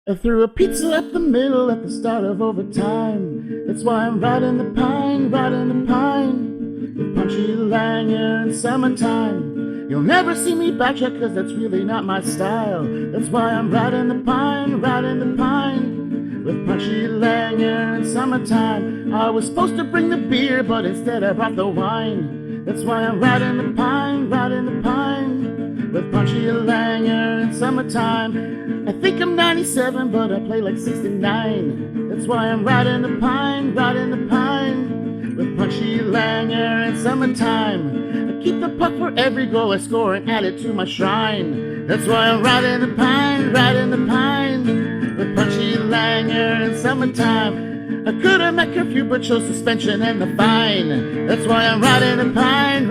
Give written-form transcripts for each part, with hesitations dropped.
I threw a pizza up the middle at the start of overtime. That's why I'm riding the pine, with Punchy Langer in summertime. You'll never see me backtrack cause that's really not my style. That's why I'm riding the pine, with Punchy Langer in summertime. I was supposed to bring the beer, but instead I brought the wine. That's why I'm riding the pine, with Punchy Langer in summertime. I think I'm 97, but I play like 69. That's why I'm riding the pine, with Punchy Langer in summertime. I keep the puck for every goal I score and add it to my shrine. That's why I'm riding the pine, with Punchy Langer in summertime. I could have met curfew, but chose suspension and the fine. That's why I'm riding the pine,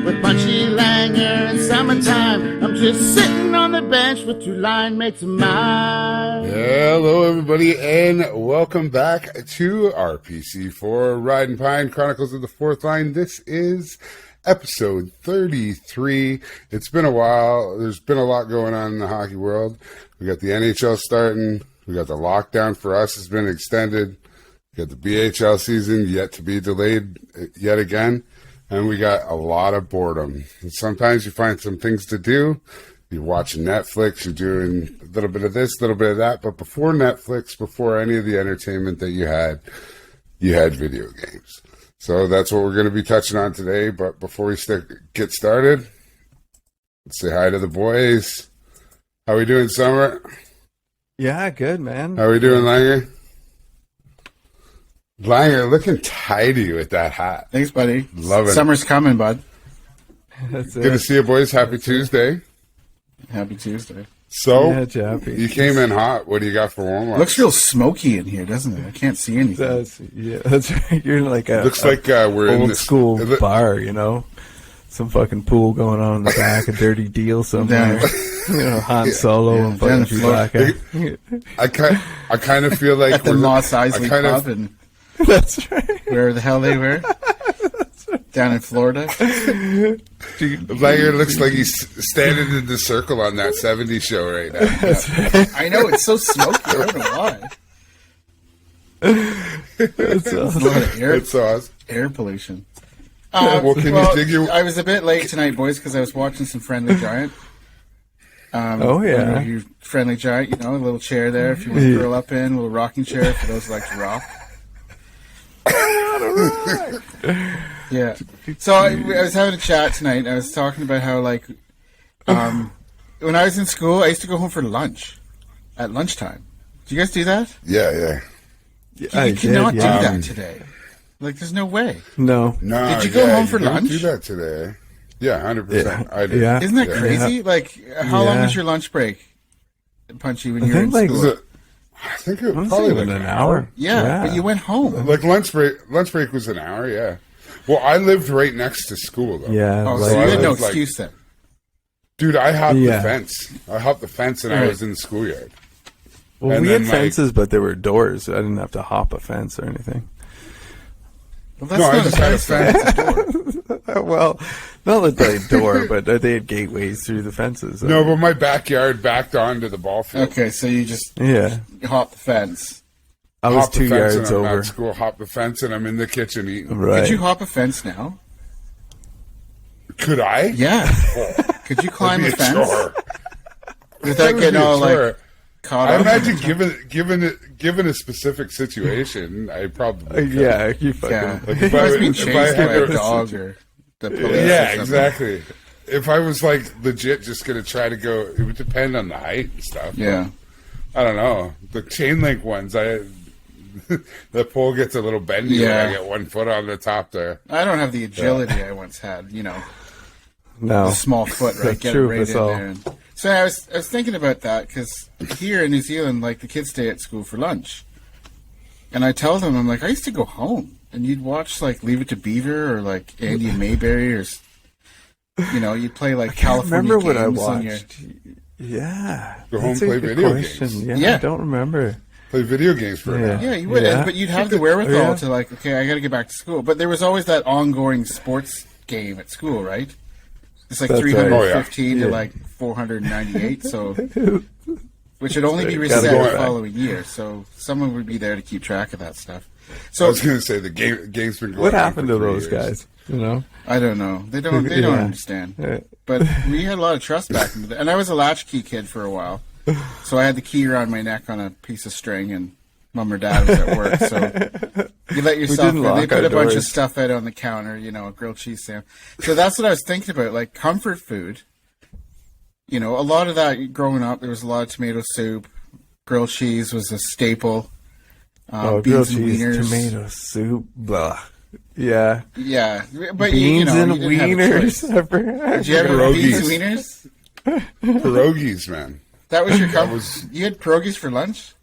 with Punchy Langer in summertime. I'm just sitting on the bench with two line mates of mine. Hello, everybody, and welcome back to RPC4 Riding Pine Chronicles of the Fourth Line. This is episode 33. It's been a while. There's been a lot going on in the hockey world. We got the NHL starting. We got the lockdown for us has been extended. We got the BHL season yet to be delayed yet again. And we got a lot of boredom. And sometimes you find some things to do. You're watching Netflix, you're doing a little bit of this, a little bit of that. But before Netflix, before any of the entertainment that you had video games. So that's what we're going to be touching on today. But before we get started, let's say hi to the boys. How we doing, Summer? Yeah, good, man. How we doing, Langer? Langer, looking tidy with that hat. Thanks, buddy. Love it. Summer's coming, bud. That's Good to see you, boys. Happy Tuesday. Happy Tuesday. So, Yeah, Jappy. you came in hot. What do you got for warm-up? Looks real smoky in here, doesn't it? I can't see anything. That's right. You're like a Looks like we're in old this school bar, you know? Some fucking pool going on in the back, a dirty deal somewhere. Han Solo and fucking Chewbacca. I kind of feel like At the Moss Isley pub and That's right. where the hell they were. Down in Florida. Langer looks like he's standing in the circle on that 70s show right now. That's right. I know, it's so smoky. I don't know why. That's A awesome. lot of It's awesome. air pollution. Well, can you dig your... I was a bit late tonight, boys, because I was watching some Friendly Giant. Oh, yeah. I don't know, your Friendly Giant, you know, a little chair there if you want to curl up in, a little rocking chair for those who like to rock. Yeah. So I was having a chat tonight. I was talking about how, like, when I was in school, I used to go home for lunch at lunchtime. Do you guys do that? Yeah. You cannot do that today. Like, there's no way. No. Did you go home for lunch? Do that today. Yeah, 100%. Yeah. I did. Yeah. Isn't that crazy? Yeah. Like, how long Yeah. was your lunch break, Punchy, when you were I in think, school? I think it was Honestly, probably like like an hour. Yeah, but you went home. Like lunch break was an hour, yeah. Well, I lived right next to school, though. Yeah. Oh, like- so you had no like- excuse then. Dude, I hopped the Yeah. fence. I hopped the fence and I was in the schoolyard. well, and we then, had like- fences, but there were doors. I didn't have to hop a fence or anything. Well, that's No, I not just a had a fence. fence. Well, not like the door, but they had gateways through the fences. No, but my backyard backed onto the ball field. Okay, so you just Yeah. hop the fence. I was Hop the 2 fence yards and I'm over. at school, hop the fence, and I'm in the kitchen eating. Right. Could you hop a fence now? Could I? Yeah. Could you climb a That'd be fence chore. without That would getting be a all chore. like caught I up? imagine given a specific situation, I probably could. Yeah, you fucking. Yeah. Like If if I I was would- being if I chased had by a to- dog or the police. or Yeah, something. exactly. If I was like legit just gonna try to go, it would depend on the height and stuff. Yeah. I don't know. The chain link ones, the pole gets a little bendy Yeah. when I get 1 foot on the top there. I don't have the agility I once had, you know, No. the small foot, right? That's Get true, it right that's in all. there. And, so I was thinking about that because here in New Zealand, like the kids stay at school for lunch. And I tell them, I'm like, I used to go home and you'd watch like Leave It to Beaver or like Andy and Mayberry or, you know, you'd play like California Remember what I games on your... watched? Yeah. Go home, That's a play good video question. games. Yeah, Yeah. I don't remember. Play video games for an Yeah. hour. Yeah, you would, Yeah. but you'd have the wherewithal Yeah. to like, okay, I got to get back to school. But there was always that ongoing sports game at school, right? It's like That's right. 315 Oh, to yeah. like 498. So which would only be reset the following year. So someone would be there to keep track of that stuff. So I was going to say the game's been going What on happened for to 3 those years. guys? You know, I don't know. They don't understand. Yeah. But we had a lot of trust back in the day. And I was a latchkey kid for a while. So I had the key around my neck on a piece of string, and mom or dad was at work. So you let yourself in. They put a bunch of stuff out on the counter, you know, a grilled cheese sandwich. So that's what I was thinking about, like comfort food. You know, a lot of that growing up, there was a lot of tomato soup. Grilled cheese was a staple. grilled Beans and cheese, wieners. tomato soup, blah. Yeah. Yeah, but Beans and you didn't have a choice. wieners. Did you ever have beans and wieners? Pierogies, man. That was your comfort. You had pierogies for lunch?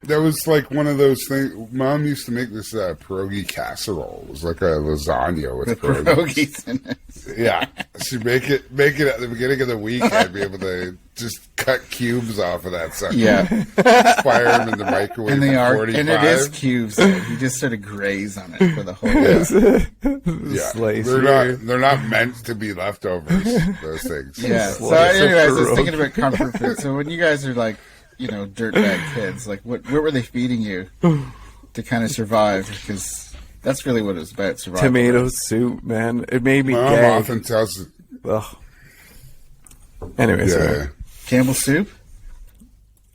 That was like one of those things. Mom used to make this pierogi casserole. It was like a lasagna with Pierogies in it. Yeah, she'd make it at the beginning of the week. I'd be able to just cut cubes off of that sucker. Yeah, fire them in the microwave. and they for are, 45. and it is cubes. You just sort of graze on it for the whole. Yeah, they're not meant to be leftovers. Those things. Yeah. So, anyways, I was thinking about comfort food. So when you guys are like, you know, dirtbag kids, like what were they feeding you to kind of survive? Because that's really what it was about, survival. Tomato soup, man. It made me My mom gag. often tells. Ugh. Anyways, Yeah. Campbell soup?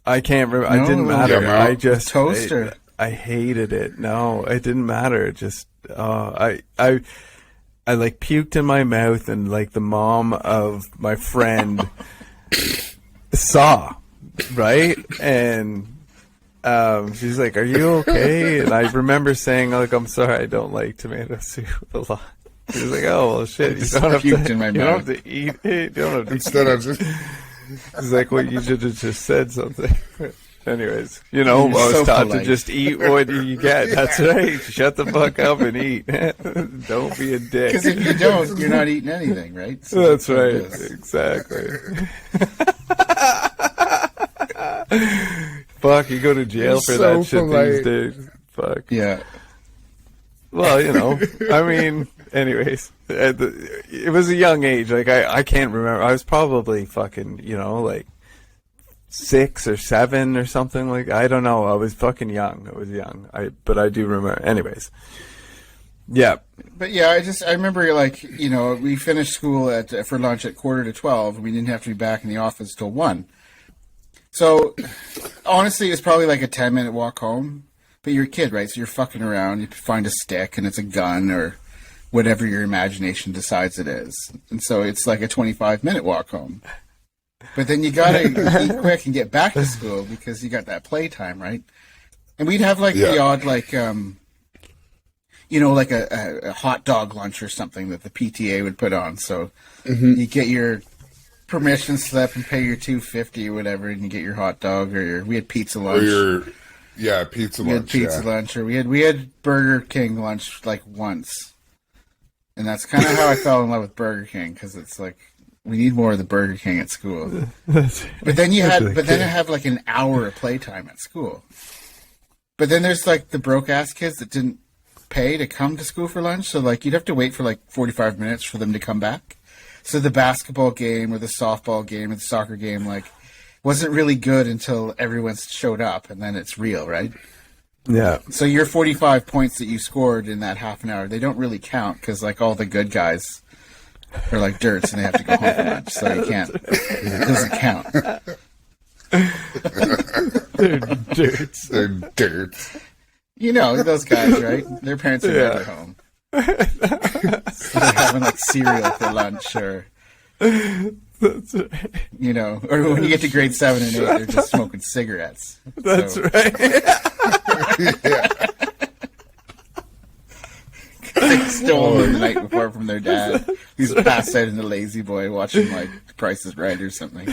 I can't remember. No, it didn't matter. yeah, I just toaster. I hated it. No, it didn't matter. It just I like puked in my mouth, and like the mom of my friend saw, right? And she's like, "Are you okay?" And I remember saying, "Like, I'm sorry, I don't like tomato soup a lot." She was like, "Oh well, shit, you don't have puked to. in my You don't mouth. have to eat it. You don't have to." Instead of just It's like, well, you should have just said something. Anyways, you know, You're I was so taught polite. to just eat what you get. That's right. Shut the fuck up and eat. Don't be a dick. Because if you don't, you're not eating anything, right? So That's what right. it is. Exactly. Fuck, you go to jail for So that shit polite. these days. Fuck. Yeah. Well, you know, I mean, anyways, it was a young age. Like, I can't remember. I was probably fucking, you know, like 6 or 7 or something. Like, I don't know. I was fucking young. I was young. But I do remember. Anyways. Yeah. But yeah, I remember, like, you know, we finished school for lunch at 11:45, and we didn't have to be back in the office till 1. So, honestly, it's probably like a 10-minute walk home. But you're a kid, right? So you're fucking around. You find a stick, and it's a gun or whatever your imagination decides it is. And so it's like a 25-minute walk home. But then you gotta eat quick and get back to school because you got that playtime, right? And we'd have like the odd, like, you know, like a hot dog lunch or something that the PTA would put on. So you get your permission slip and pay your $2.50 or whatever, and you get your hot dog we had pizza lunch. pizza We had lunch. pizza lunch, or we had Burger King lunch like once, and that's kind of how I fell in love with Burger King, because it's like we need more of the Burger King at school. But then I have like an hour of playtime at school. But then there's like the broke ass kids that didn't pay to come to school for lunch, so like you'd have to wait for like 45 minutes for them to come back. So the basketball game or the softball game or the soccer game like wasn't really good until everyone showed up, and then it's real, right? Yeah. So your 45 points that you scored in that half an hour, they don't really count because like all the good guys are like dirts and they have to go home for lunch, so you can't. It doesn't count. They're dudes. They're dirt. You know those guys, right? Their parents are never home. So they're having like cereal for lunch, or That's right. you know, or when you get to grade 7 and 8, they're just smoking cigarettes. That's right. They stole them the night before from their dad, who's passed out in the lazy boy watching like Price is Right or something.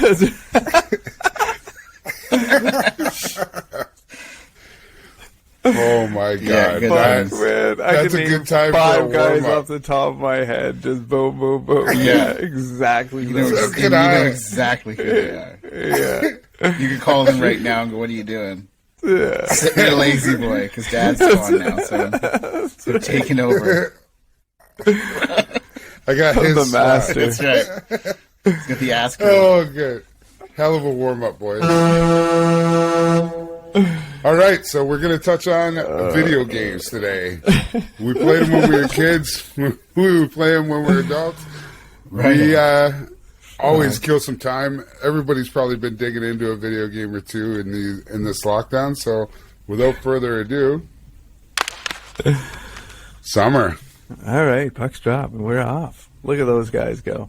Oh my Yeah, god. good That's, times. Man, I that's can a name good time for 5 a guys warm-up. off the top of my head. Just boom, boom, boom. Yeah, exactly. You know, So you can know I. exactly who they are. Yeah. You can call them right now and go, "What are you doing?" Yeah. Sitting in a lazy boy because Dad's gone now, so they're taking over. I got his The master. That's right. He's got the ass cream. Oh, good. Hell of a warm-up, boys. All right, so we're going to touch on video games today. We played them when we were kids. We play them when we're adults. Right. We always kill some time. Everybody's probably been digging into a video game or two in this lockdown. So without further ado, summer. All right, puck's drop, and we're off. Look at those guys go.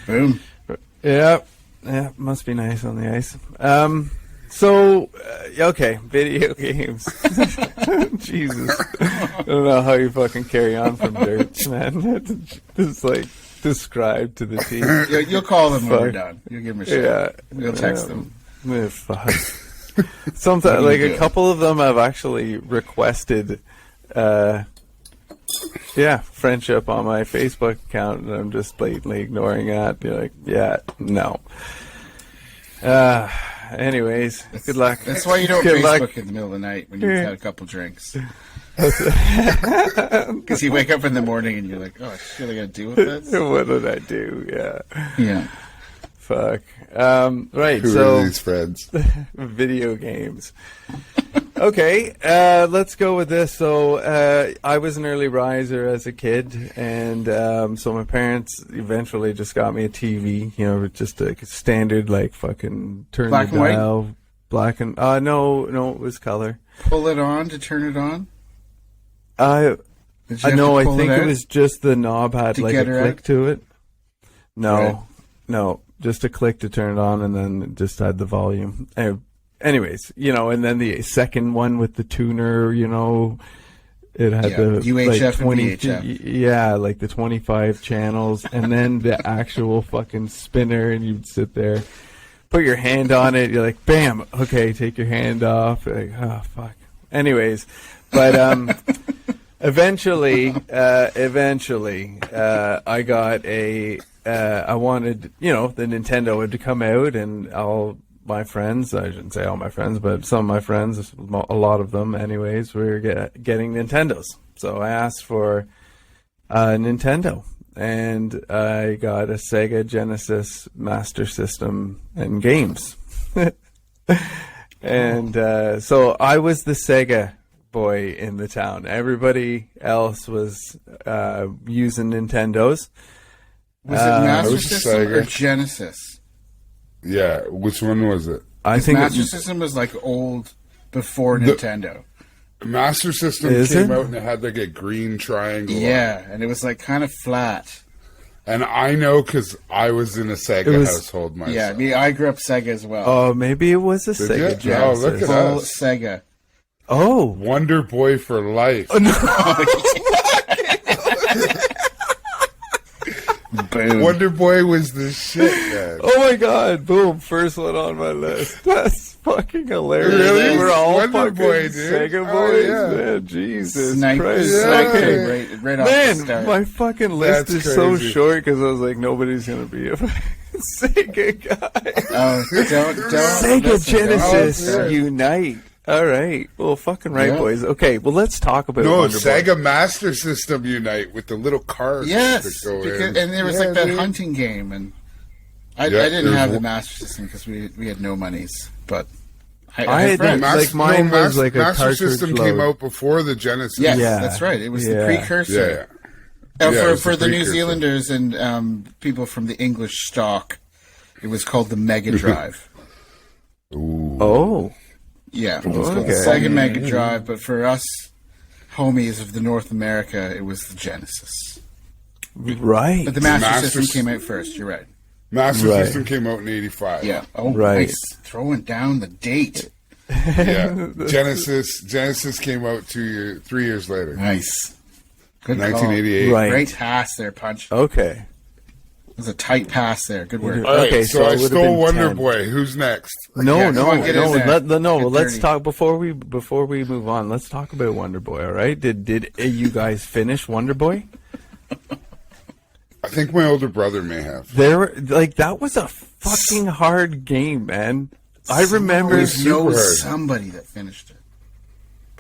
Boom. Yeah, must be nice on the ice. So, okay, video games. Jesus. I don't know how you fucking carry on from dirt, man. Just like described to the T. You'll call them when we're done. You'll give them a shot. Yeah. We'll text them. Fuck. Sometimes, like a couple of them have actually requested, friendship on my Facebook account, and I'm just blatantly ignoring that. Be like, no. Anyways, good luck. That's why you don't Good Facebook luck. in the middle of the night when you've had a couple drinks. Because you wake up in the morning and you're like, oh shit, I gotta deal with this? What did I do? Yeah. Fuck. Right, Who so are these friends? video games. Okay, let's go with this. So I was an early riser as a kid, and so my parents eventually just got me a TV, just a standard, like, fucking turn Black the and white? dial. Black and no, it was color. Pull it on to turn it on? I Did you have know, to I pull think it it out? was just the knob had To like get a her click out? to it. Right. No, just a click to turn it on, and then it just had the volume. Anyways, and then the second one with the tuner, it had the UHF like and 20, VHF. like the 25 channels, and then the actual fucking spinner, and you'd sit there, put your hand on it, you're like, bam, okay, take your hand off, you're like, oh fuck. Anyways, but eventually, I got I wanted, the Nintendo to come out, and all my friends, I shouldn't say all my friends, but some of my friends, a lot of them anyways, were getting Nintendos. So I asked for a Nintendo, and I got a Sega Genesis Master System and games. And so I was the Sega boy in the town. Everybody else was using Nintendos. Was it Master was System or Sega. Genesis? Yeah, which one was it? I Because think Master System was like old before Nintendo. Master System Is came it? out and it had like a green triangle. Yeah, and it was like kind of flat. And I know because I was in a Sega household myself. Yeah, I grew up Sega as well. Oh, maybe it was a Did Sega you? Oh, look Genesis. at Full us. Sega. Oh, Wonder Boy for life. Boom. Wonder Boy was the shit, man. oh my God! Boom! First one on my list. That's fucking hilarious. Really? We're all Wonder fucking Boy, dude. Sega Oh, boys. yeah. Man, Jesus Sniper. Christ! Yeah. Okay. Right off the Man, start. my fucking list That's is so crazy. short because I was like, nobody's gonna be a Sega guy. Oh, don't. Sega listen, Genesis Oh, yeah. Unite. All right. Well, fucking right, Yeah. boys. Okay. Well, let's talk about No, Wonder Boy. Sega Master System Unite with the little cards Yes, that go because, in. and there was Yeah, like that dude. hunting game, and I Yeah, didn't there's have the one- Master System because we had no monies, but I I had had friends. Mas- like, mine was like a Master cartridge System load. came out before the Genesis. Yes, Yeah. that's right. It was the Yeah. precursor. Yeah. Yeah, it was For the the New precursor. Zealanders and people from the English stock, it was called the Mega Drive. Ooh. Oh. Yeah, it was called Okay. the Sega Mega Drive, but for us homies of the North America, it was the Genesis. Right. But the Master, Master System S- came out first. You're right. Master Right. System came out in 85. Yeah. Oh, Right. nice. Throwing down the date. Yeah. Genesis came out 3 years later. Nice. Good call. 1988. Right. Great pass there, Punch. Okay. It was a tight pass there. Good work. All right, Okay, so so I it would've stole been Wonder 10. Boy. Who's next? No, Yeah, no, come on, get in there. no. Get Let's dirty. talk before we move on. Let's talk about Wonder Boy. All right? Did you guys finish Wonder Boy? I think my older brother may have. That was a fucking hard game, man. I remember. Always know super hard. somebody that finished it.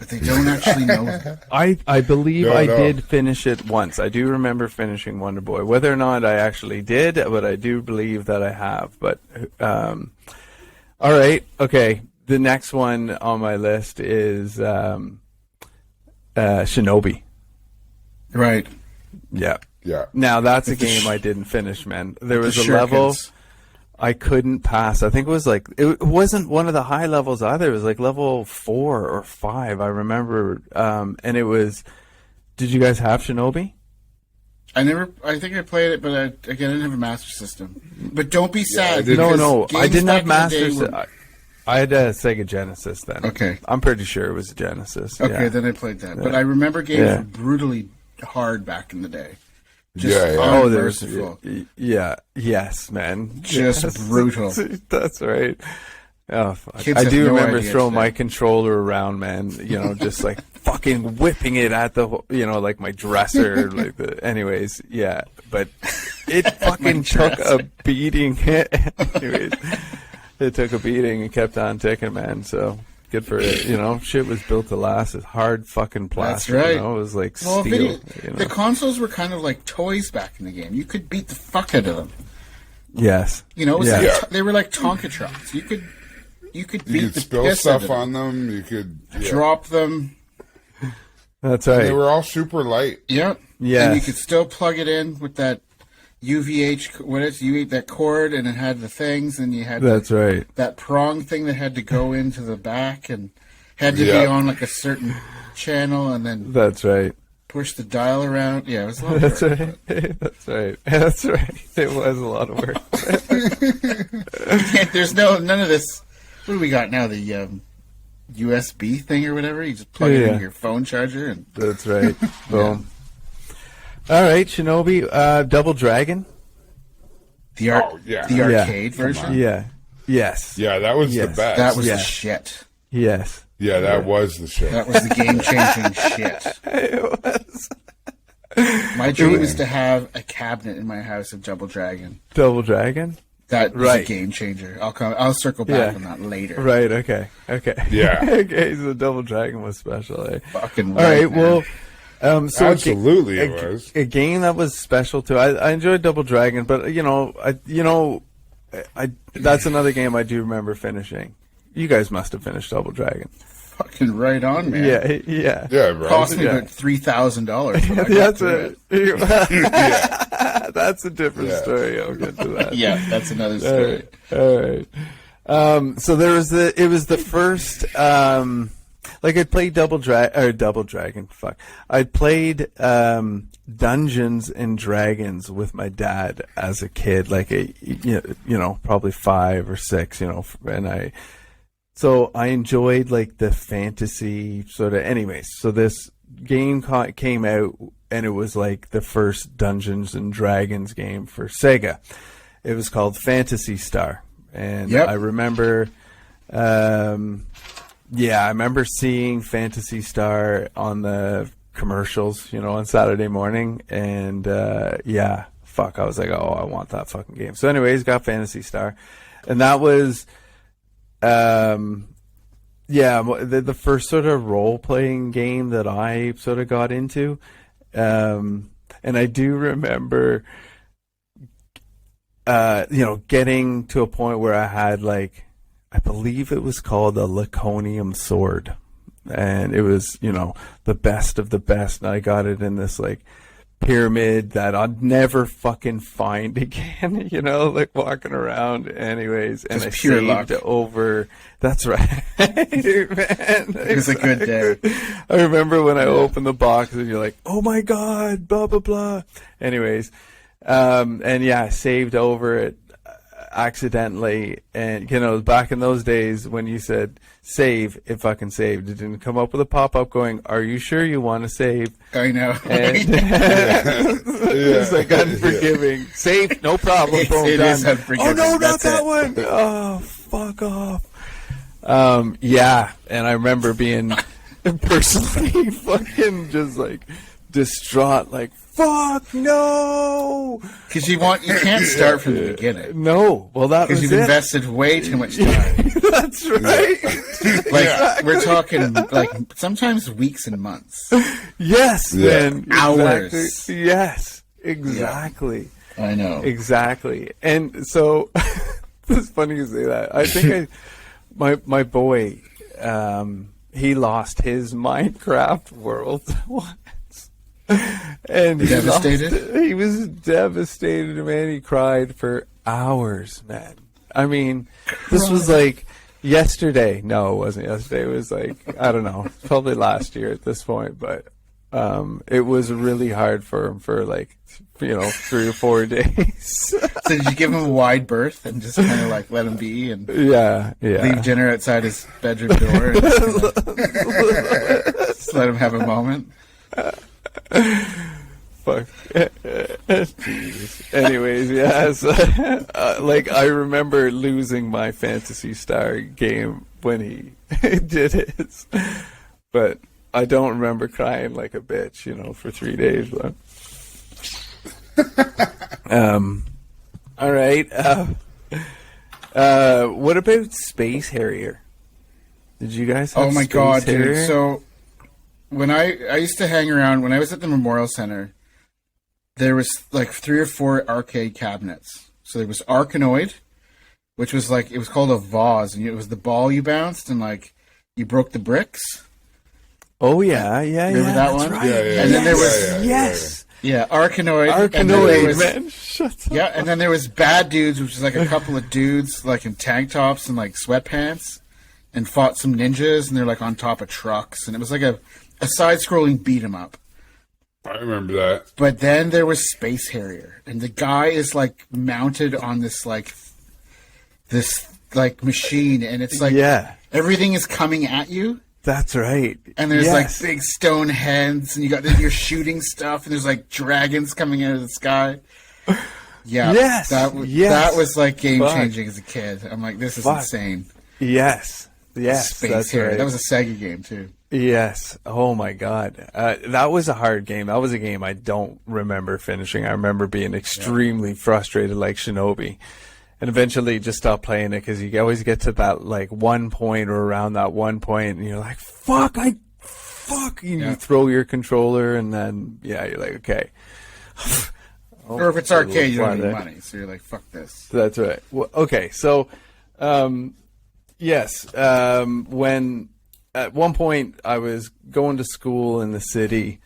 But they don't actually know that. I believe No, I no. did finish it once. I do remember finishing Wonder Boy. Whether or not I actually did, but I do believe that I have. But all right, okay. The next one on my list is Shinobi. Right. Yeah. Yeah. Now that's a game I didn't finish, man. There was a level Shurikens. I couldn't pass. I think it was like, it wasn't one of the high levels either. It was like level 4 or 5. I remember, and it was. Did you guys have Shinobi? I think I played it, but I didn't have a Master System. But don't be sad. No, because I didn't games have back in the day Master. were- I had a Sega Genesis then. Okay. I'm pretty sure it was a Genesis. Okay, yeah. then I played that. But I remember games Yeah. were brutally hard back in the day. Just Yeah, yeah. Oh, there's unmerciful. yes, man. Just Yes. brutal. That's right. Oh, fuck. Kids I have do no remember idea throwing my today. controller around, man. You know, just like fucking whipping it at the, like my dresser, like the. Anyways, yeah, but it fucking took a beating. Anyways, it took a beating and kept on ticking, man. So good for it. You know, shit was built to last. It's hard fucking plastic. right. You know, it was like Well, steel. the consoles were kind of like toys back in the game. You could beat the fuck out of them. Yes. You know, it was Yeah. like, they were like Tonkatrons. You could You beat could the spill piss stuff out of on them. them. You could Drop them. That's right. They were all super light. Yep. Yes. And you could still plug it in with that UVH. What is you that cord, and it had the things, and you had That's right. that prong thing that had to go into the back and had to Yeah. be on like a certain channel, and then That's right. push the dial around. Yeah, it was a lot of That's work. right. That's right. That's right. It was a lot of work. There's none of this. What do we got now? The USB thing or whatever. You just plug it Yeah. into your phone charger, and That's right. Boom. All right, Shinobi, Double Dragon. the Oh, yeah. the Yeah. arcade version. Yeah. Yes. Yeah, that was the Yes. best. That was Yeah. the shit. Yes. yeah, that was the shit. That was the game-changing shit. It was. My dream is to have a cabinet in my house of Double Dragon. Double Dragon. That was Right. a game changer. I'll circle back Yeah. on that later. Right. Okay. Okay. Yeah. Okay. So Double Dragon was special. Eh? Fucking All right. man. Well. So Absolutely it was. a game that was special too. I enjoyed Double Dragon, but that's another game I do remember finishing. You guys must have finished Double Dragon. Fucking right on, man. Yeah. Yeah. Yeah, right. Cost me Yeah. about $3,000. when I got That's through that's a different Yeah. story. I'll get to that. Yeah, that's another All story. right. All right. So there was it was the first, I'd played Double Dragon. Fuck. I'd played, Dungeons and Dragons with my dad as a kid, probably 5 or 6, so I enjoyed like the fantasy sort of, anyways. So this game came out, and it was like the first Dungeons and Dragons game for Sega. It was called Phantasy Star, and Yep. I remember, I remember seeing Phantasy Star on the commercials, on Saturday morning, and I was like, oh, I want that fucking game. So, anyways, got Phantasy Star, and that was. The first sort of role-playing game that I sort of got into. And I do remember, getting to a point where I had, I believe it was called a Laconium sword. And it was, the best of the best. And I got it in this, pyramid that I'd never fucking find again, walking around anyways. And Just I pure saved luck. over. That's right. Man, It was a good day. I remember when I opened the box and you're like, oh my God, blah, blah, blah. Anyways. I saved over it accidentally. And, back in those days when you said save, it fucking saved. It didn't come up with a pop-up going, are you sure you want to save? I know. And it's like unforgiving. Save, no problem. Boom, It done. is unforgiving. Oh no, not That's that it. one. Oh, fuck off. And I remember being personally fucking just distraught, like, fuck no! Because you can't start from the beginning. No, well, that was Because you've invested way too much time. That's right. Like, we're talking, like, sometimes weeks and months. Yes, man. Hours. Exactly. Yes, exactly. Yeah. I know. Exactly. And so, it's funny you say that. I think my boy, he lost his Minecraft world once. And he was devastated, man. He cried for hours, man. I mean, this was like yesterday. No, it wasn't yesterday. It was like, I don't know, probably last year at this point. But it was really hard for him for like, 3 or 4 days. So did you give him a wide berth and just kind of like let him be and leave dinner outside his bedroom door and just let him have a moment? Fuck. Jeez. Anyways, yes. Like, I remember losing my Phantasy Star game when he did his. But I don't remember crying like a bitch, for 3 days. But. All right. What about Space Harrier? Did you guys have Oh my Space god, Harrier? dude. So when I used to hang around when I was at the Memorial Center, there was like 3 or 4 arcade cabinets. So there was Arkanoid, which was like, it was called a vase, and it was the ball you bounced and like you broke the bricks. Oh yeah, Remember that one? Right. Yeah. And then there was yes. Yeah, Arkanoid. Arkanoid, man. Shut up. Yeah, and then there was Bad Dudes, which is like a couple of dudes like in tank tops and like sweatpants, and fought some ninjas, and they're like on top of trucks, and it was like a side-scrolling beat 'em up. I remember that. But then there was Space Harrier, and the guy is like mounted on this machine, and it's like everything is coming at you. That's right. And there's like big stone heads, and you're shooting stuff, and there's like dragons coming out of the sky. Yeah. Yes. That was like game changing as a kid. I'm like, this is insane. Yes. Space that's Harrier. right. That was a Sega game too. Yes. Oh my God. That was a hard game. That was a game I don't remember finishing. I remember being extremely frustrated, like Shinobi, and eventually just stopped playing it because you always get to that like one point or around that one point, and you're like, "Fuck! And you throw your controller, and then you're like, okay." Or if it's arcade, you don't have any money, so you're like, "Fuck this." That's right. Well, okay, so yes, when at one point I was going to school in the city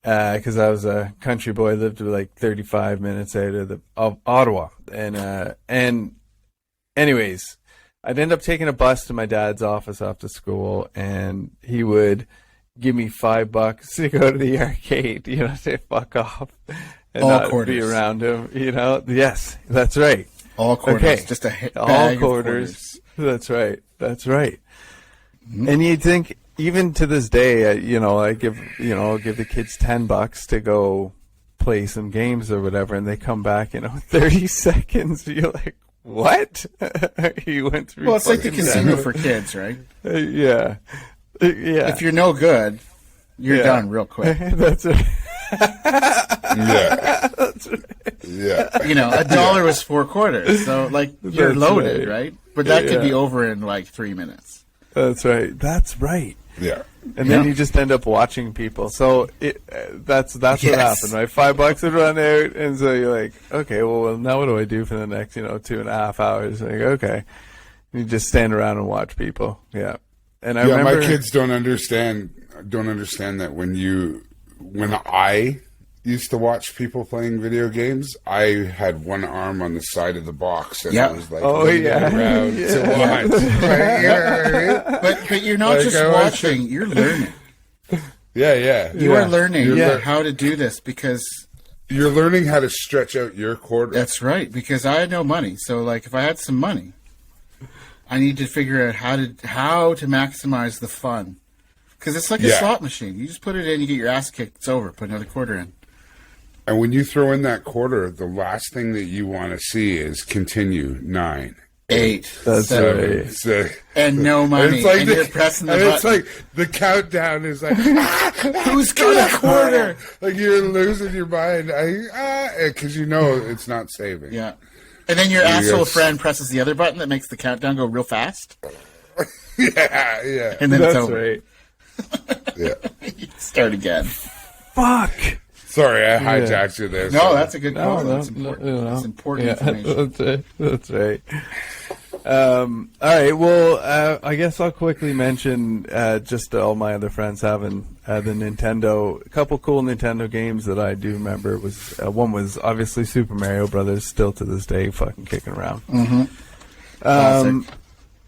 because I was a country boy, lived like 35 minutes out of Ottawa, and anyways, I'd end up taking a bus to my dad's office after school, and he would give me $5 to go to the arcade, say fuck off, and all not quarters. be around him, Yes, that's right. All quarters. Okay. Just a bag all quarters. of quarters. That's right. Mm-hmm. And you'd think, even to this day, I give the kids $10 to go play some games or whatever, and they come back, 30 seconds. You're like, what? You went through. Well, it's like the casino for kids, right? Yeah. If you're no good, you're done real quick. That's right. Yeah. That's right. Yeah. $1 was 4 quarters, so like you're That's loaded, right. right? But that could be over in like 3 minutes. That's right. That's right. Yeah. And then you just end up watching people. So that's what happened, right? $5 would run out, and so you're like, okay, well, now what do I do for the next, 2.5 hours? Like, okay, you just stand around and watch people. Yeah, and I remember my kids don't understand that when I used to watch people playing video games, I had one arm on the side of the box, and I was like, around to watch. But you're not just watching; you're learning. You are learning how to do this because you're learning how to stretch out your quarter. That's right. Because I had no money, so like if I had some money, I need to figure out how to maximize the fun. Because it's like a slot machine. You just put it in, you get your ass kicked, it's over. Put another quarter in. And when you throw in that quarter, the last thing that you want to see is continue 9, 8. That's 7. right. 6. And no money. It's like and you're pressing the and button. it's like the countdown is like, Who's got a quarter? Like you're losing your mind. Because you know it's not saving. Yeah. And then your You asshole guys- friend presses the other button that makes the countdown go real fast. Yeah. And then That's it's over. right. Yeah. You start again. Fuck. Sorry, I hijacked you there. No, so- that's a good call. That's important. That's important information. That's right. That's right. All right. Well, I guess I'll quickly mention just all my other friends having the Nintendo. A couple cool Nintendo games that I do remember was one was obviously Super Mario Brothers, still to this day fucking kicking around. Classic.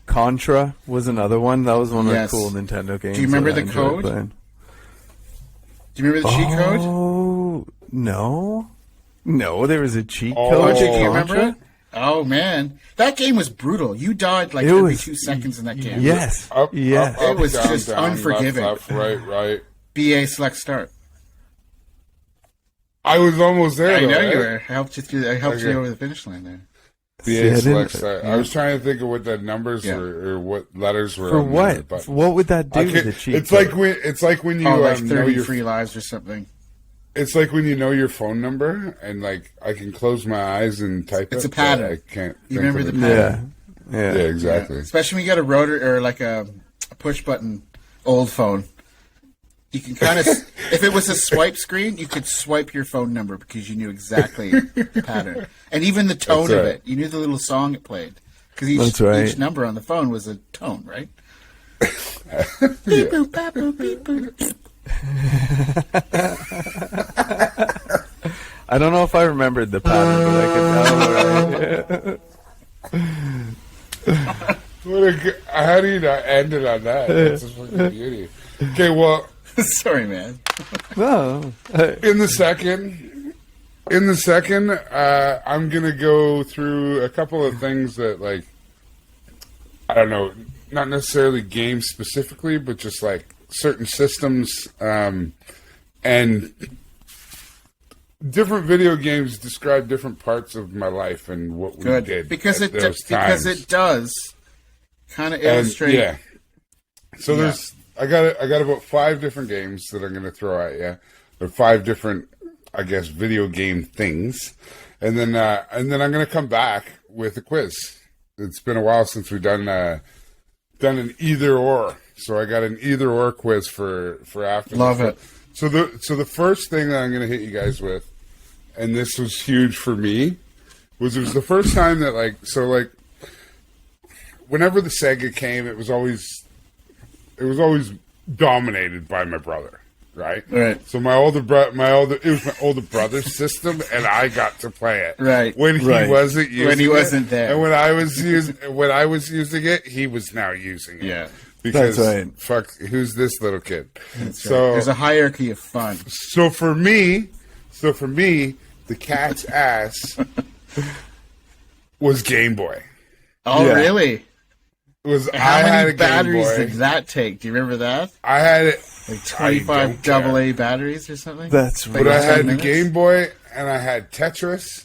Contra was another one. That was one of Yes. the cool Nintendo games. Do you remember that I the enjoyed code? playing. Do you remember the cheat code? Oh no, there was a cheat Oh, code. Do in you remember Contra? it? Oh man, that game was brutal. You died like It every was- 2 seconds in that game. Yes. Up, yes. up, It was down, just down, unforgiving. Left, right. BA select start. I was almost there. I though, know right? you were. I helped you through. I helped Okay. you over the finish line there. See, I BA didn't- select start. I was trying to think of what the numbers Yeah. were or what letters were. For on what? the button. What would that do I to could- the cheat it's code? like when you Oh, like know 30 your free lives or something. It's like when you know your phone number and like I can close my eyes and type It's it. a pattern. but I can't. You think remember of the it. pattern? Yeah. Yeah, exactly. Yeah. Especially when you got a rotor or like a push button old phone. You can kind of, if it was a swipe screen, you could swipe your phone number because you knew exactly the pattern. And even the tone That's of right. it. You knew the little song it played. Because That's right. each number on the phone was a tone, right? Yeah. Beep, boop, bap, boop, beep, boop. I don't know if I remembered the pattern, but I could tell. How do you not end it on that? That's a fucking beauty. Okay, well, Sorry, man. No. in the second, I'm gonna go through a couple of things that, like, I don't know, not necessarily games specifically, but just like certain systems, and different video games describe different parts of my life and what we Good. did Because at it those because times. it does kind of And, illustrate. yeah. So Yeah. there's I got about 5 different games that I'm going to throw at you. Or 5 different, I guess, video game things, and then I'm going to come back with a quiz. It's been a while since we've done an either or, so I got an either or quiz for after. Love this. it. So the first thing that I'm going to hit you guys with, and this was huge for me, was it was the first time that like whenever the Sega came, it was always dominated by my brother, right? Right. So it was my older brother's system, and I got to play it. Right. When he Right. wasn't using When he it, wasn't there. and when I was using it, he was now using it. Yeah. Because That's right. fuck, who's this little kid? That's right. So There's a hierarchy of fun. so for me, the cat's ass was Game Boy. Oh, Yeah. really? It was How I had many a Game batteries Boy. did that take? Do you remember that? I had it, Like I 25 don't care. double A batteries or something? That's Like but I 10 had the minutes? Game Boy and I had Tetris.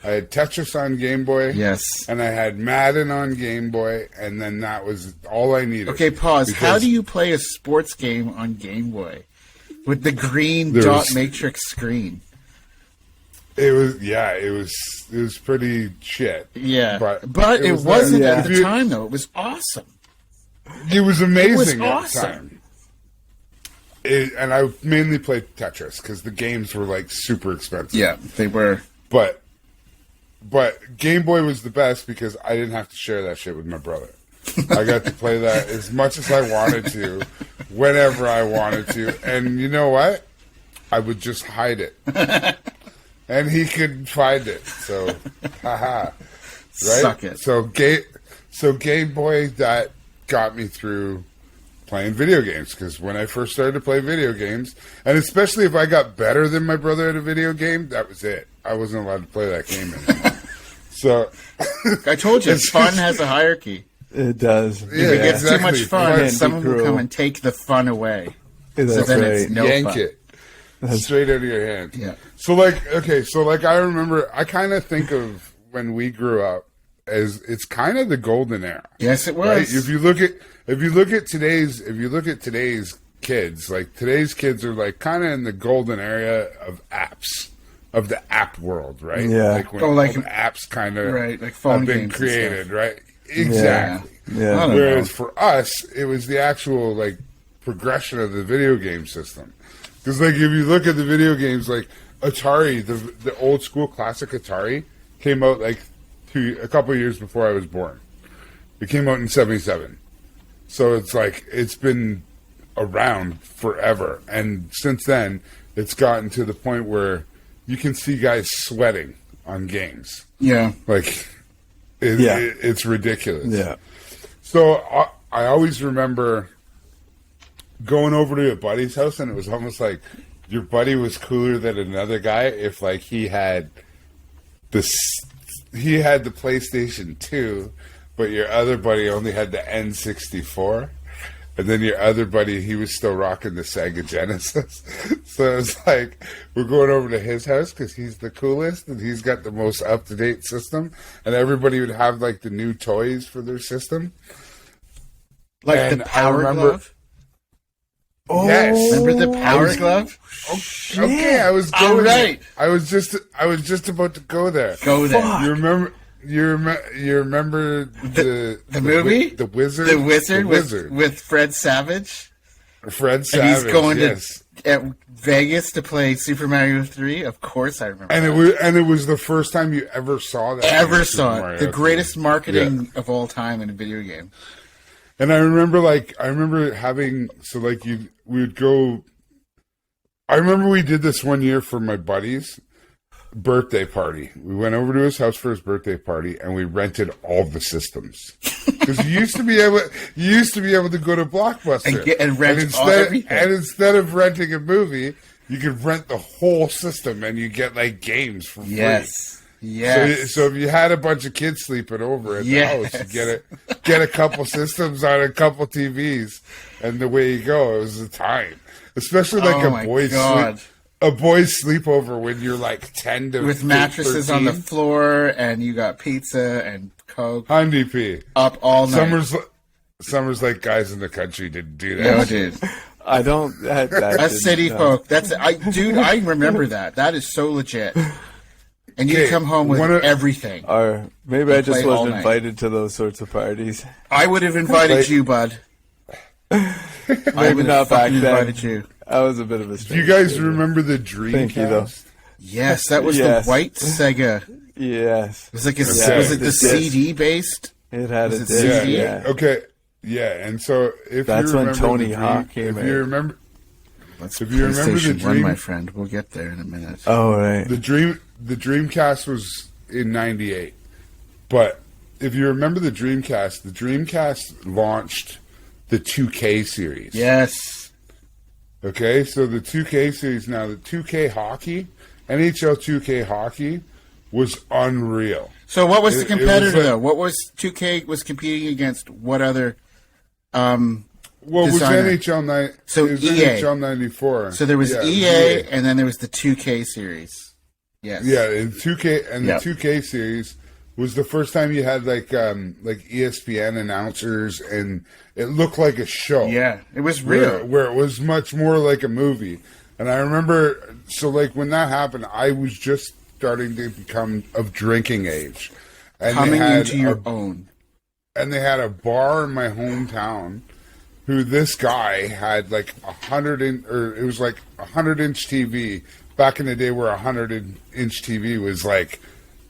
I had Tetris on Game Boy. Yes. And I had Madden on Game Boy, and then that was all I needed. Okay, pause. How Because do you play a sports game on Game Boy with the green There's- dot matrix screen? It was pretty shit. Yeah, But it was wasn't nice. at If the you- time though. It was awesome. It was amazing at awesome. the time. And I mainly played Tetris because the games were like super expensive. Yeah, they were. But Game Boy was the best because I didn't have to share that shit with my brother. I got to play that as much as I wanted to, whenever I wanted to. And you know what? I would just hide it. And he could find it. So, haha. Right? Suck it. So Game Boy, that got me through playing video games, because when I first started to play video games, and especially if I got better than my brother at a video game, that was it. I wasn't allowed to play that game anymore. So, I told you, It's fun just- has a hierarchy. It does. If it gets too much exactly. fun, Can't be someone will cruel. come and take the fun away. That's so then right. it's no yank fun. it straight out of your hand. Yeah. So I remember, I kind of think of when we grew up as it's kind of the golden era. Yes, it was. Right? If you look at today's kids, like today's kids are like kind of in the golden area of apps, of the app world, right? Yeah. Like when like all the apps kind of right, like phone have been games and created, stuff. right? Exactly. Yeah. I don't Whereas know. for us, it was the actual like progression of the video game system. Because like if you look at the video games, like Atari, the old school classic Atari came out like a couple of years before I was born. It came out in '77, so it's like it's been around forever, and since then it's gotten to the point where you can see guys sweating on games. Yeah. Like it's ridiculous. Yeah. So I always remember going over to a buddy's house, and it was almost like your buddy was cooler than another guy if like he had the PlayStation 2, but your other buddy only had the N64. And then your other buddy, he was still rocking the Sega Genesis. So it's like, we're going over to his house because he's the coolest and he's got the most up-to-date system. And everybody would have like the new toys for their system. Like And the I Power remember- Glove? Oh, Yes. Remember the Power Glove? Okay, I was All going. right. I was just about to go there. Go there. You remember? You remember the movie? the wizard, The Wizard, the wizard, with Fred Savage? Fred Savage. And he's going yes. to at Vegas to play Super Mario 3? Of course I remember And that. it was the first time you ever saw that. Ever in Super saw it. Mario The 3. greatest marketing of all time in a video game. And I remember having we would go. I remember we did this one year for my buddy's birthday party. We went over to his house for his birthday party, and we rented all the systems because you used to be able to go to Blockbuster and rent everything. And instead of renting a movie, you could rent the whole system, and you get like games for free. Yes. Yes. So if you had a bunch of kids sleeping over at the house, you get a couple systems on a couple TVs, and the way you go, it was the time. Especially like Oh my a boys sleepover when you're like 10 to with mattresses 13. on the floor, and you got pizza and Coke DP. up all night. Summers like guys in the country didn't do that. No, dude. I don't. That That's city no. folk. I remember that. That is so legit. And you Okay, come home with everything. Or maybe I just play all wasn't night. invited to those sorts of parties. I would have invited Like- you, bud. I Maybe would not have back fucking then. invited you. I was a bit of a Do stranger. you guys remember the Dreamcast? Thank you, though. Yes, that was Yes. the white Sega. Yes. It was like Yeah, was it the the disc. CD based? It had Was a it disc. Yeah. CD? Yeah. Okay. Yeah. And so if That's you when remember Tony the Hawk Dream- came if out. you remember That's If you remember the PlayStation 1, Dream- my friend. We'll get there in a minute. Oh right. the Dreamcast was in '98, but if you remember the Dreamcast launched the 2K series. Yes. Okay, so the 2K series now, the 2K hockey, NHL 2K hockey was unreal. So what was the It was competitor like- though? What was 2K was competing against? What other? Well, it was Designer. NHL 9. So it was EA. NHL 94. So there was Yeah, it EA, and then there was the 2K series. Yes. Yeah, and 2K and Yep. the 2K series was the first time you had like ESPN announcers, and it looked like a show. Yeah, it was real. Where it was much more like a movie. And I remember, so like when that happened, I was just starting to become of drinking age, and Coming they had into your own. and they had a bar in my hometown. Who this guy had like 100-inch TV back in the day, where 100-inch TV was like,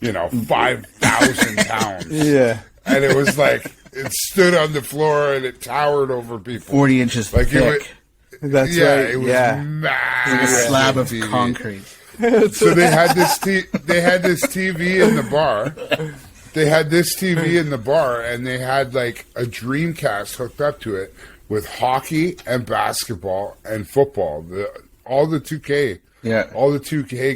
5,000 pounds. Yeah. And it was like it stood on the floor and it towered over people. 40 inches Like thick. That's yeah, right. it was Yeah. massive. Like a slab of TV. concrete. So they had this TV in the bar. They had this TV in the bar, and they had like a Dreamcast hooked up to it with hockey and basketball and football. All the 2K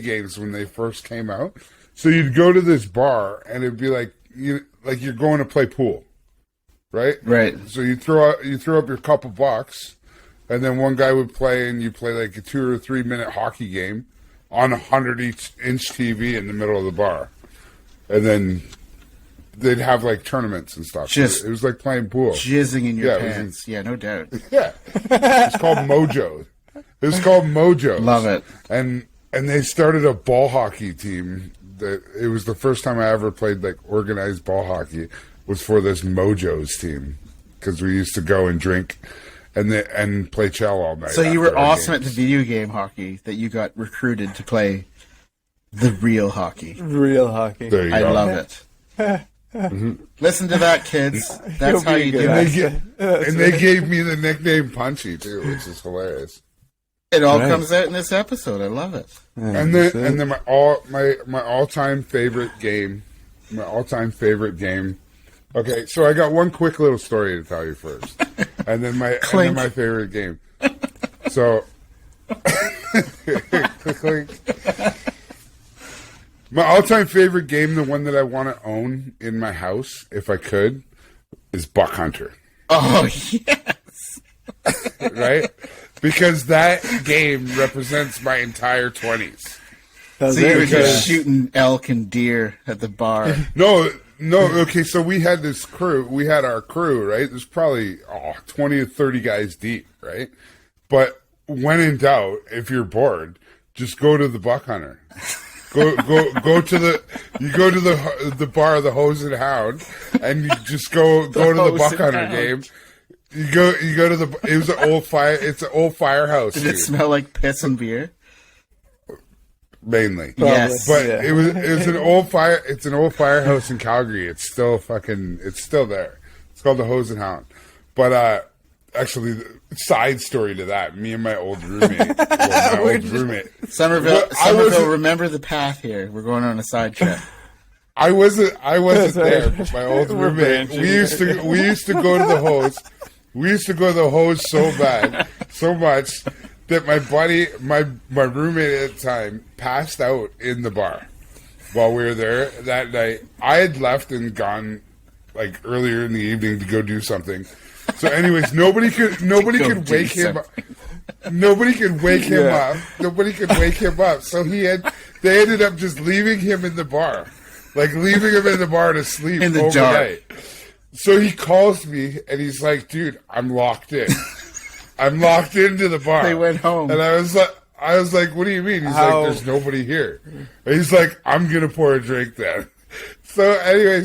games when they first came out. So you'd go to this bar, and it'd be like you're going to play pool, right? Right. So you throw up your couple bucks, and then one guy would play, and you play like a 2 or 3 minute hockey game on a 100-inch TV in the middle of the bar, and then they'd have like tournaments and stuff. Just it was like playing pool. Jizzing in your Yeah, it was pants. Yeah, no doubt. Yeah, it's called Mojo. It was called Mojo. Love it. And they started a ball hockey team. That it was the first time I ever played like organized ball hockey was for this Mojo's team because we used to go and drink and play chow all night. So you were after our awesome at games. the video game hockey that you got recruited to play the real hockey. Real hockey. There you I go. love it. Listen to that, kids. That's You'll how be you good do at it. And they gave me the nickname Punchy too, which is hilarious. It all Right. comes out in this episode. I love it. And then my all-time favorite game. My all-time favorite game. Okay, so I got one quick little story to tell you first, and then my favorite game. So, clink. My all-time favorite game, the one that I want to own in my house, if I could, is Buck Hunter. Oh, yes. Right? Because that game represents my entire 20s. That's So you were it. just shooting elk and deer at the bar. No, okay, so we had this crew. We had our crew, right? There's probably 20 to 30 guys deep, right? But when in doubt, if you're bored, just go to the Buck Hunter. Go to the bar of the Hose and Hound, and you just go to the Hose Buck and Hunter Hound. game. You go to the. It was an old fire. It's an old firehouse. Did it dude. smell like piss and beer? Mainly. Yes. But Yeah. it was an old fire. It's an old firehouse in Calgary. It's still there. It's called the Hose and Hound. But actually, the side story to that, me and my old roommate. Somerville, Well, I wasn't- remember the path here. We're going on a side trip. I wasn't That's there, right. but my old We're roommate. branching. We used to go to the Hose. We used to go to the Hose so bad, so much that my buddy, my roommate at the time, passed out in the bar while we were there that night. I had left and gone like earlier in the evening to go do something. So, anyways, nobody could do wake him up. Nobody could wake him up. Nobody could wake him up. So they ended up just leaving him in the bar, like leaving him in the bar to sleep In the overnight. So he calls me and he's like, "Dude, I'm locked in. I'm locked into the bar." They went home. and I was like, "What do you mean?" He's How- like, "There's nobody here." And he's like, "I'm gonna pour a drink then." So anyway,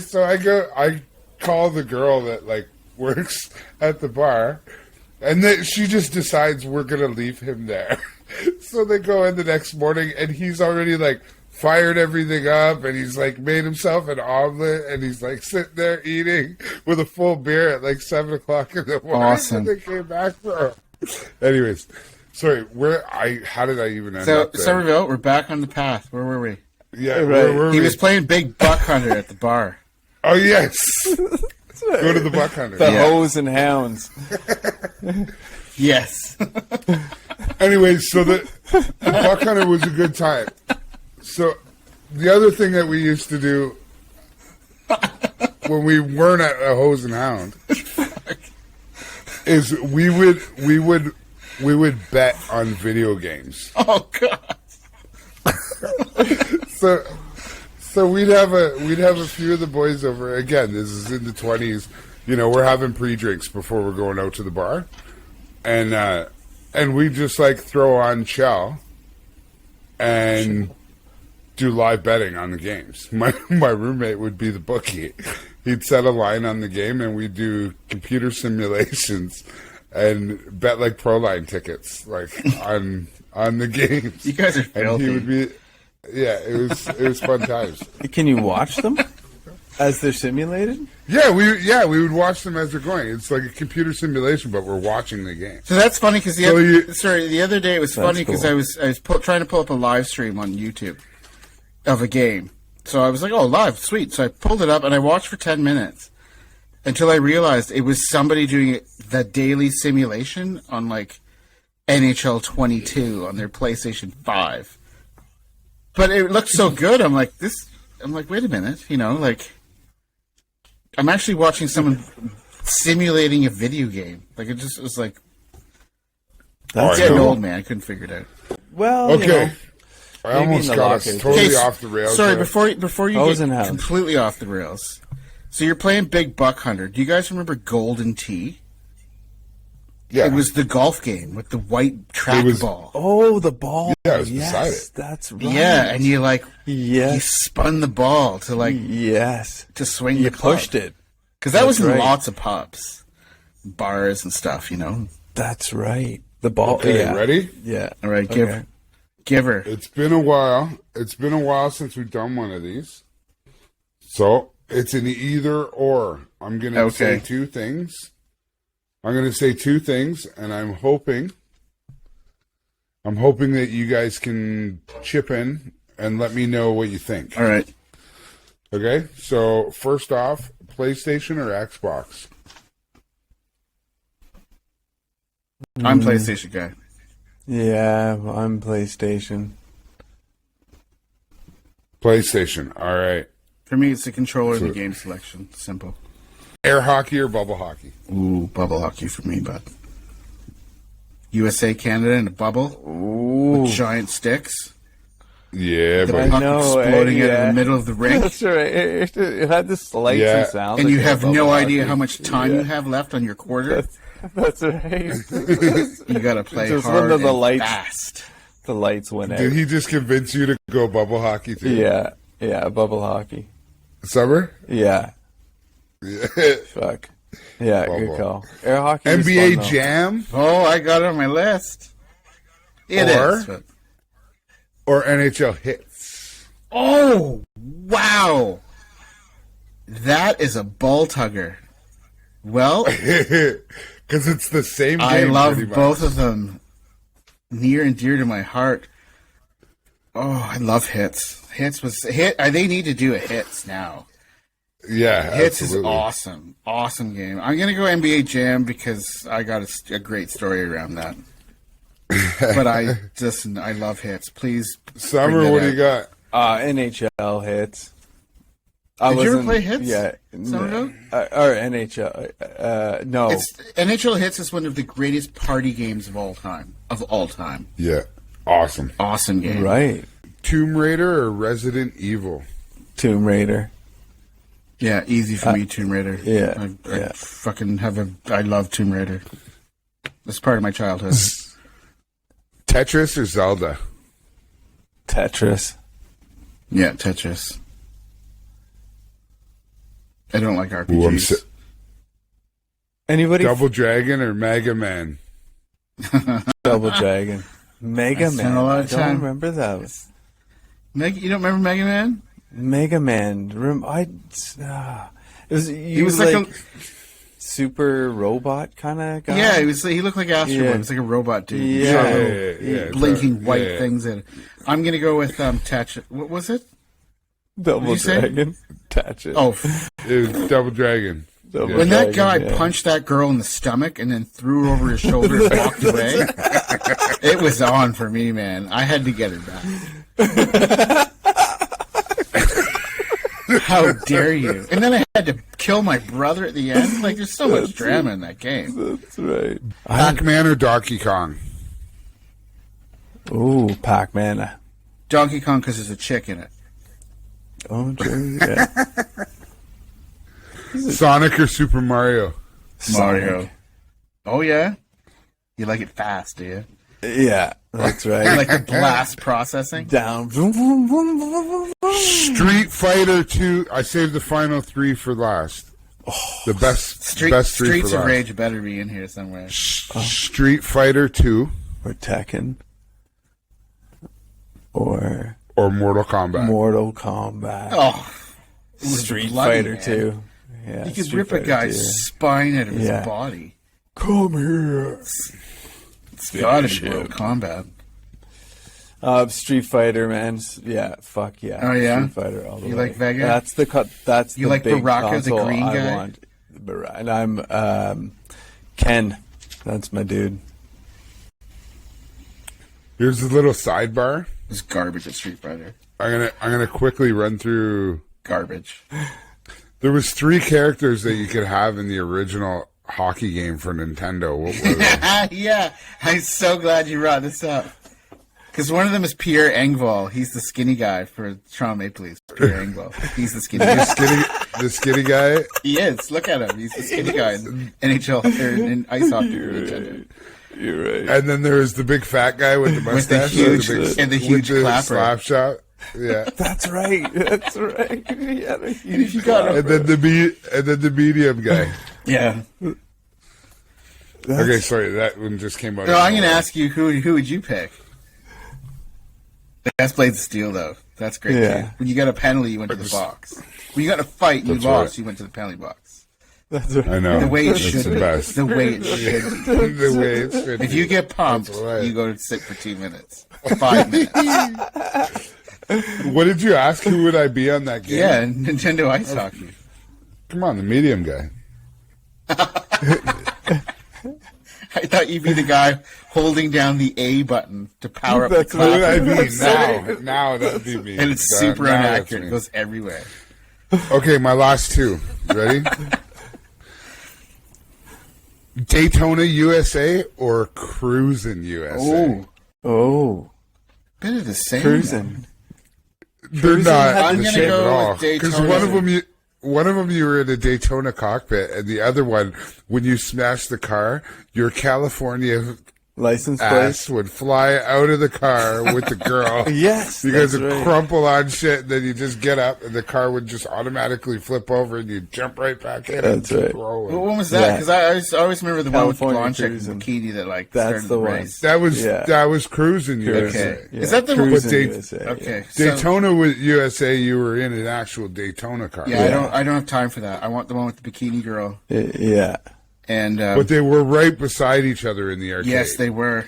I call the girl that like works at the bar, and then she just decides we're gonna leave him there. So they go in the next morning, and he's already like fired everything up, and he's like made himself an omelet, and he's like sitting there eating with a full beer at like 7:00 in the morning. Awesome. And they came back for him. Anyways, sorry, how did I even end So, up there? Somerville, we're back on the path. Where were we? Yeah, Right. where were He we? was playing Big Buck Hunter at the bar. Oh yes, go to the Buck Hunter. The Yeah. Hose and Hounds. Yes. Anyways, so the Buck Hunter was a good time. So the other thing that we used to do when we weren't at a Hose and Hound is we would bet on video games. Oh, God. So we'd have a few of the boys over. Again, this is in the 20s. You know, we're having pre-drinks before we're going out to the bar, and we just like throw on Shell and do live betting on the games. My roommate would be the bookie. He'd set a line on the game, and we'd do computer simulations and bet like pro line tickets, like on the games. You guys are And filthy. he would be, yeah, it was fun times. Can you watch them as they're simulated? Yeah, we would watch them as they're going. It's like a computer simulation, but we're watching the game. So that's funny because So the other day it was That's funny because cool. I was trying to pull up a live stream on YouTube of a game. So I was like, "Oh, live, sweet!" So I pulled it up and I watched for 10 minutes until I realized it was somebody doing the daily simulation on like NHL 22 on their PlayStation 5. But it looked so good. I'm like, wait a minute, like I'm actually watching someone simulating a video game. Like it just was like. That's I Getting know. old, man. I couldn't figure it out. Well, you Okay. know, I maybe almost in the got locker. us totally Okay, off the rails. Sorry, there. before you Hose get and Hounds. completely off the rails. So you're playing Big Buck Hunter. Do you guys remember Golden Tee? Yeah. It was the golf game with the white track ball. Oh, the ball. Yeah, it was beside it. That's right. Yeah, and you Yes. you spun the ball to Yes. to swing You the club. pushed it. Because that was in right. lots of pubs, bars and stuff, you know. That's right. The ball. Okay, yeah. ready? Yeah. All right, Okay. give her. It's been a while. It's been a while since we've done one of these. So it's an either or. I'm going to say two things. And I'm hoping that you guys can chip in and let me know what you think. All right. Okay? So first off, PlayStation or Xbox? I'm PlayStation guy. Yeah, I'm PlayStation. PlayStation. All right. For me, it's the controller and the game selection. Simple. Air hockey or bubble hockey? Ooh, bubble hockey for me, but USA, Canada in a bubble with giant sticks. Yeah, The but puck exploding out of the middle of the rink. That's right. It had this lights and sounds. And you like have bubble no hockey. idea how much time you have left on your quarter. That's right. You got to play Just hard one of the and lights. fast. The lights went out. did he just convince you to go bubble hockey too? Yeah, bubble hockey. Summer? Yeah, Yeah. fuck. Yeah, Bubble. good call. Air hockey. was NBA fun, though. Jam Oh, I got it on my list. It Or- is. But... or NHL Hitz? Oh, wow. That is a ball tugger. Well, Because it's the same game. I love pretty much. both of them. Near and dear to my heart. Oh, I love Hits. They need to do a Hits now. Yeah, Hits absolutely. is awesome. Awesome game. I'm going to go NBA Jam because I got a great story around that. But I love Hits. Please. Summer, bring what that do you out. got? NHL Hits. Did you ever play Hits? Yeah, Sourdough? or NHL. No, NHL Hits is one of the greatest party games of all time. Yeah, awesome. Awesome game. right. Tomb Raider or Resident Evil? Tomb Raider. Yeah, easy for me, Tomb Raider. yeah, I yeah. fucking I love Tomb Raider. That's part of my childhood. Tetris or Zelda? Tetris. Yeah, Tetris. I don't like Ooh, RPGs. Anybody? Double Dragon or Mega Man? Double Dragon. Mega I spent Man. a lot I of don't time- remember those. You don't remember Mega Man? Mega Man. It was. He was like a super robot kind of guy. yeah. He looked like Astro Boy. Yeah. He was like a robot dude. Yeah. Shot little Yeah, blinking white yeah. things in. I'm gonna go with Tetris. What was it? Double you say? Dragon. Touch it. Oh, It was Double Dragon. Double when that Dragon, guy yeah. punched that girl in the stomach and then threw her over his shoulder and walked away, it was on for me, man. I had to get her back. How dare you? And then I had to kill my brother at the end. Like, there's so much drama in that game. That's right. Pac-Man or Donkey Kong? Ooh, Pac-Man. Donkey Kong because there's a chick in it. Oh, true. Yeah. Sonic or Super Mario? Mario. Oh, yeah? You like it fast, do you? Yeah, that's right. You like the blast processing? Down. Vroom, vroom, vroom, vroom, vroom, vroom. Street Fighter 2. I saved the final three for last. The best best three Streets for of last. Rage better be in here somewhere. Street Fighter 2 Or Tekken. Or or Mortal Kombat? Mortal Kombat. Oh, it was Street bloody, Fighter man. 2. Yeah, You could Street rip a Fighter guy's 2. spine out of his Yeah. body. Come here. It's gotta be Mortal Kombat. Street Fighter, man. Yeah, fuck yeah. Oh, yeah? Street Fighter all the You way. like Vega? That's the cut. That's You the like big Baraka, the console green I guy? want. And I'm Ken. That's my dude. Here's a little sidebar. It's garbage at Street Fighter. I'm gonna quickly run through. Garbage. There was 3 characters that you could have in the original hockey game for Nintendo. What were they? Yeah, I'm so glad you brought this up. Because one of them is Pierre Engvall. He's the skinny guy for Toronto Maple Leafs. Pierre Engvall. He's the skinny guy. the skinny guy. He is. Look at him. He's the skinny guy in NHL or in ice hockey. You're right. And then there's the big fat guy with the mustache huge- big, and the huge with the clapper. slap shot. Yeah. That's right. That's right. Yeah, You got him. And then the medium guy. Yeah. Okay, sorry, that one just came out. No, I'm going to ask you, who would you pick? That's Blades of Steel, though. That's great, Yeah. too. When you got a penalty, you went to the box. When you got a fight and you That's lost, right. you went to the penalty box. That's right. I know. The way it That's should the be. best. The way it should be. The way it should If be. you get pumped, That's right. you go to sit for 2 minutes. 5 minutes. What did you ask? Who would I be on that game? Yeah, Nintendo Ice Hockey. Come on, the medium guy. I thought you'd be the guy holding down the A button to power up That's the Who would I clapper. be now? Now that'd be me. And it's Now super that's inaccurate. me. It goes everywhere. Okay, my last two. Ready? Daytona, USA or Cruisin' USA? Oh, Oh, bit of the same. cruising. They're not I'm the gonna same go at all. with Because Daytona. one of them you were in a Daytona cockpit, and the other one, when you smashed the car, your California License plate. ass would fly out of the car with the girl. Yes, You guys that's would right. crumple on shit, and then you just get up, and the car would just automatically flip over, and you jump right back in That's and keep right. rolling. What one was that? Yeah. Because I always remember the one with the California blonde chick in cruising. bikini that like That's started the the one. race. That was Cruisin' USA. Okay. Yeah. Is that the one? Cruising But USA, yeah. Okay. So, Daytona with USA, you were in an actual Daytona car. yeah, I don't have time for that. I want the one with the bikini girl. Yeah. And But they were right beside each other in the arcade. yes, they were.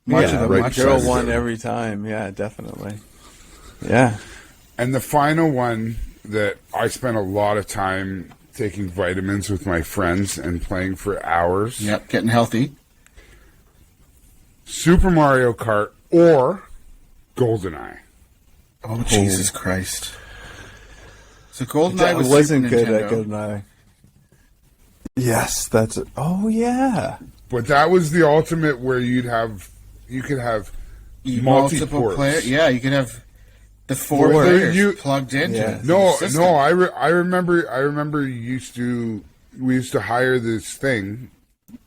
Much Yeah, of them. right Much girl of them. won every time. Yeah, definitely. Yeah. And the final one that I spent a lot of time taking vitamins with my friends and playing for hours. Yep, getting healthy. Super Mario Kart or Goldeneye. Oh, Jesus Christ. So Goldeneye I was wasn't Super good Nintendo. at Goldeneye. Yes, that's it. Oh, yeah. But that was the ultimate where you could have Multiple multi-ports. player. Yeah, you could have the four Well, players plugged into Yeah. the No, system. no, I remember we used to hire this thing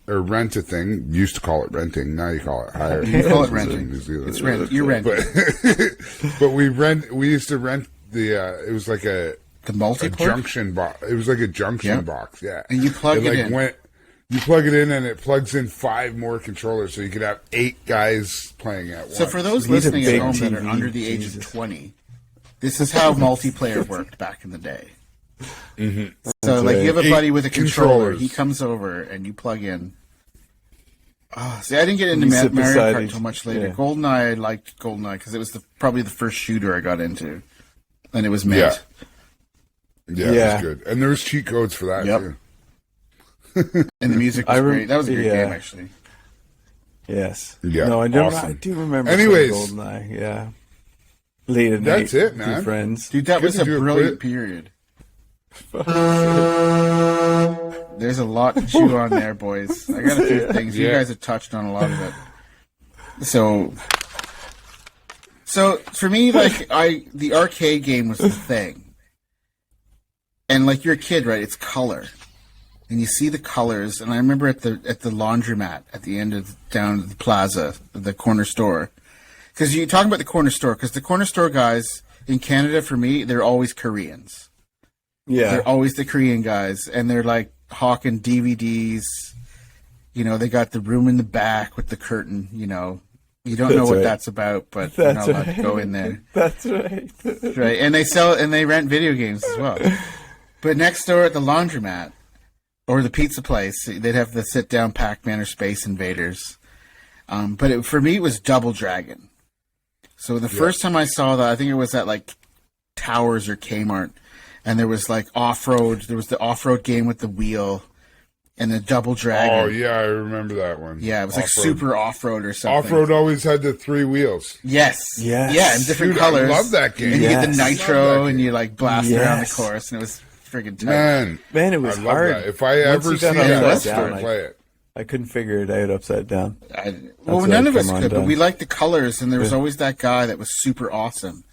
or rent a thing. You used to call it renting. Now you call it hire. You call it In renting. New Zealand. It's rent. You're renting. But we used to rent the. It was like a multi-port? junction box. It was like a junction box. Yeah, And you plug it in. You plug it in, and it plugs in 5 more controllers, so you could have 8 guys playing at once. So for those You need a listening at big home that are TV, under the age Jesus. of 20, this is how multiplayer worked back in the day. Mm-hmm. So like you have a 8 buddy with a controller, controllers. he comes over and you plug in. Oh, see, I didn't get into You sit Mario beside Kart each- until much later. yeah. GoldenEye, I liked GoldenEye because it was probably the first shooter I got into, and it was mint. Yeah, it Yeah. was good, and there was cheat codes for that Yep. too. And the music was great. That was a great yeah. game, actually. Yes. Yeah, No, I do. awesome. I do remember. Anyways. Goldeneye. Yeah. Late at night. That's it, with man. Friends. Dude, that Good was to a do a brilliant quiz. period. There's a lot to chew on there, boys. I got a few things. You Yeah. guys have touched on a lot of it. So for me, like the arcade game was the thing, and like you're a kid, right? It's color, and you see the colors. And I remember at the laundromat at the end of down at the plaza, the corner store, because you talk about the corner store, because the corner store guys in Canada, for me, they're always Koreans. Yeah. They're always the Korean guys, and they're like hawking DVDs. You know, they got the room in the back with the curtain. You know, you don't know That's what right. that's about, but you're That's not allowed right. to go in there, That's right. right? And they sell and they rent video games as well. But next door at the laundromat or the pizza place, they'd have the sit-down Pac-Man or Space Invaders. But for me, it was Double Dragon. So the first time I saw that, I think it was at like Towers or Kmart. And there was like off-road. There was the off-road game with the wheel and the Double Dragon. Oh yeah, I remember that one. Yeah, it was like Off-road. super off-road or something. Off-road always had the 3 wheels. Yes. Yes. Yeah, in different Dude, colors. I love that game. And you get the Yes. Love nitro that and game. you like blast around the Yes. course, and it was friggin' tight. Man, It was I love hard. that. If I Once ever you see got that, upside I'll down, play it. I couldn't figure it out upside down. Well, what none I'd of us come could, but undone. we liked the colors, and there was always that guy that was super awesome.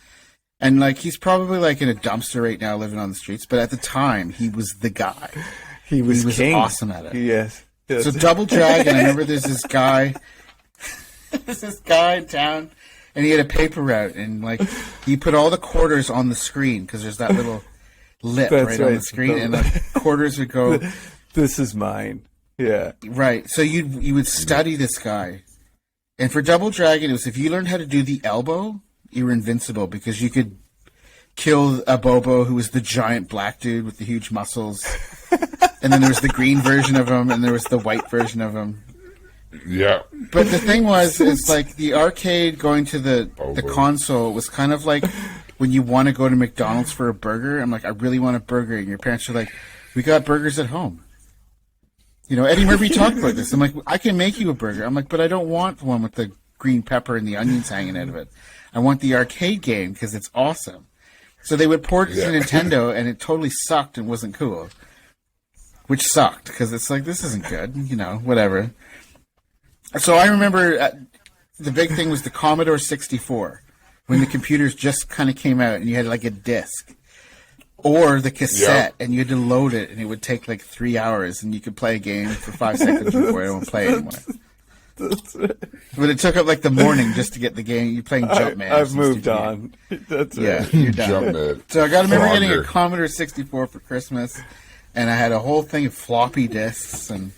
And, like, he's probably, like, in a dumpster right now living on the streets. But at the time, he was the guy. He was king. Awesome at it. Yes. So Double Dragon, I remember there's this guy. There's this guy in town. And he had a paper route. And, like, he put all the quarters on the screen. Because there's that little lip right on the screen. And the quarters would go... This is mine. Yeah. Right. So you would study this guy. And for Double Dragon, it was if you learned how to do the elbow... You were invincible because you could kill a Bobo who was the giant black dude with the huge muscles. And then there was the green version of him and there was the white version of him. Yeah. But the thing was, it's like the arcade going to the console was kind of like when you want to go to McDonald's for a burger. I'm like, I really want a burger. And your parents are like, we got burgers at home. You know, Eddie Murphy talked about this. I'm like, I can make you a burger. I'm like, but I don't want one with the green pepper and the onions hanging out of it. I want the arcade game because it's awesome. So they would port it to Nintendo, and it totally sucked and wasn't cool. Which sucked, because it's like, this isn't good, you know, whatever. So I remember the big thing was the Commodore 64, when the computers just kind of came out, and you had like a disc. Or the cassette, and you had to load it, and it would take like 3 hours, and you could play a game for 5 seconds before it won't play anymore. That's right. But it took up like the morning just to get the game. You're playing Jumpman. I've moved on. That's right. Yeah, you're done. Jumpman. So I got to remember getting a Commodore 64 for Christmas, and I had a whole thing of floppy disks and,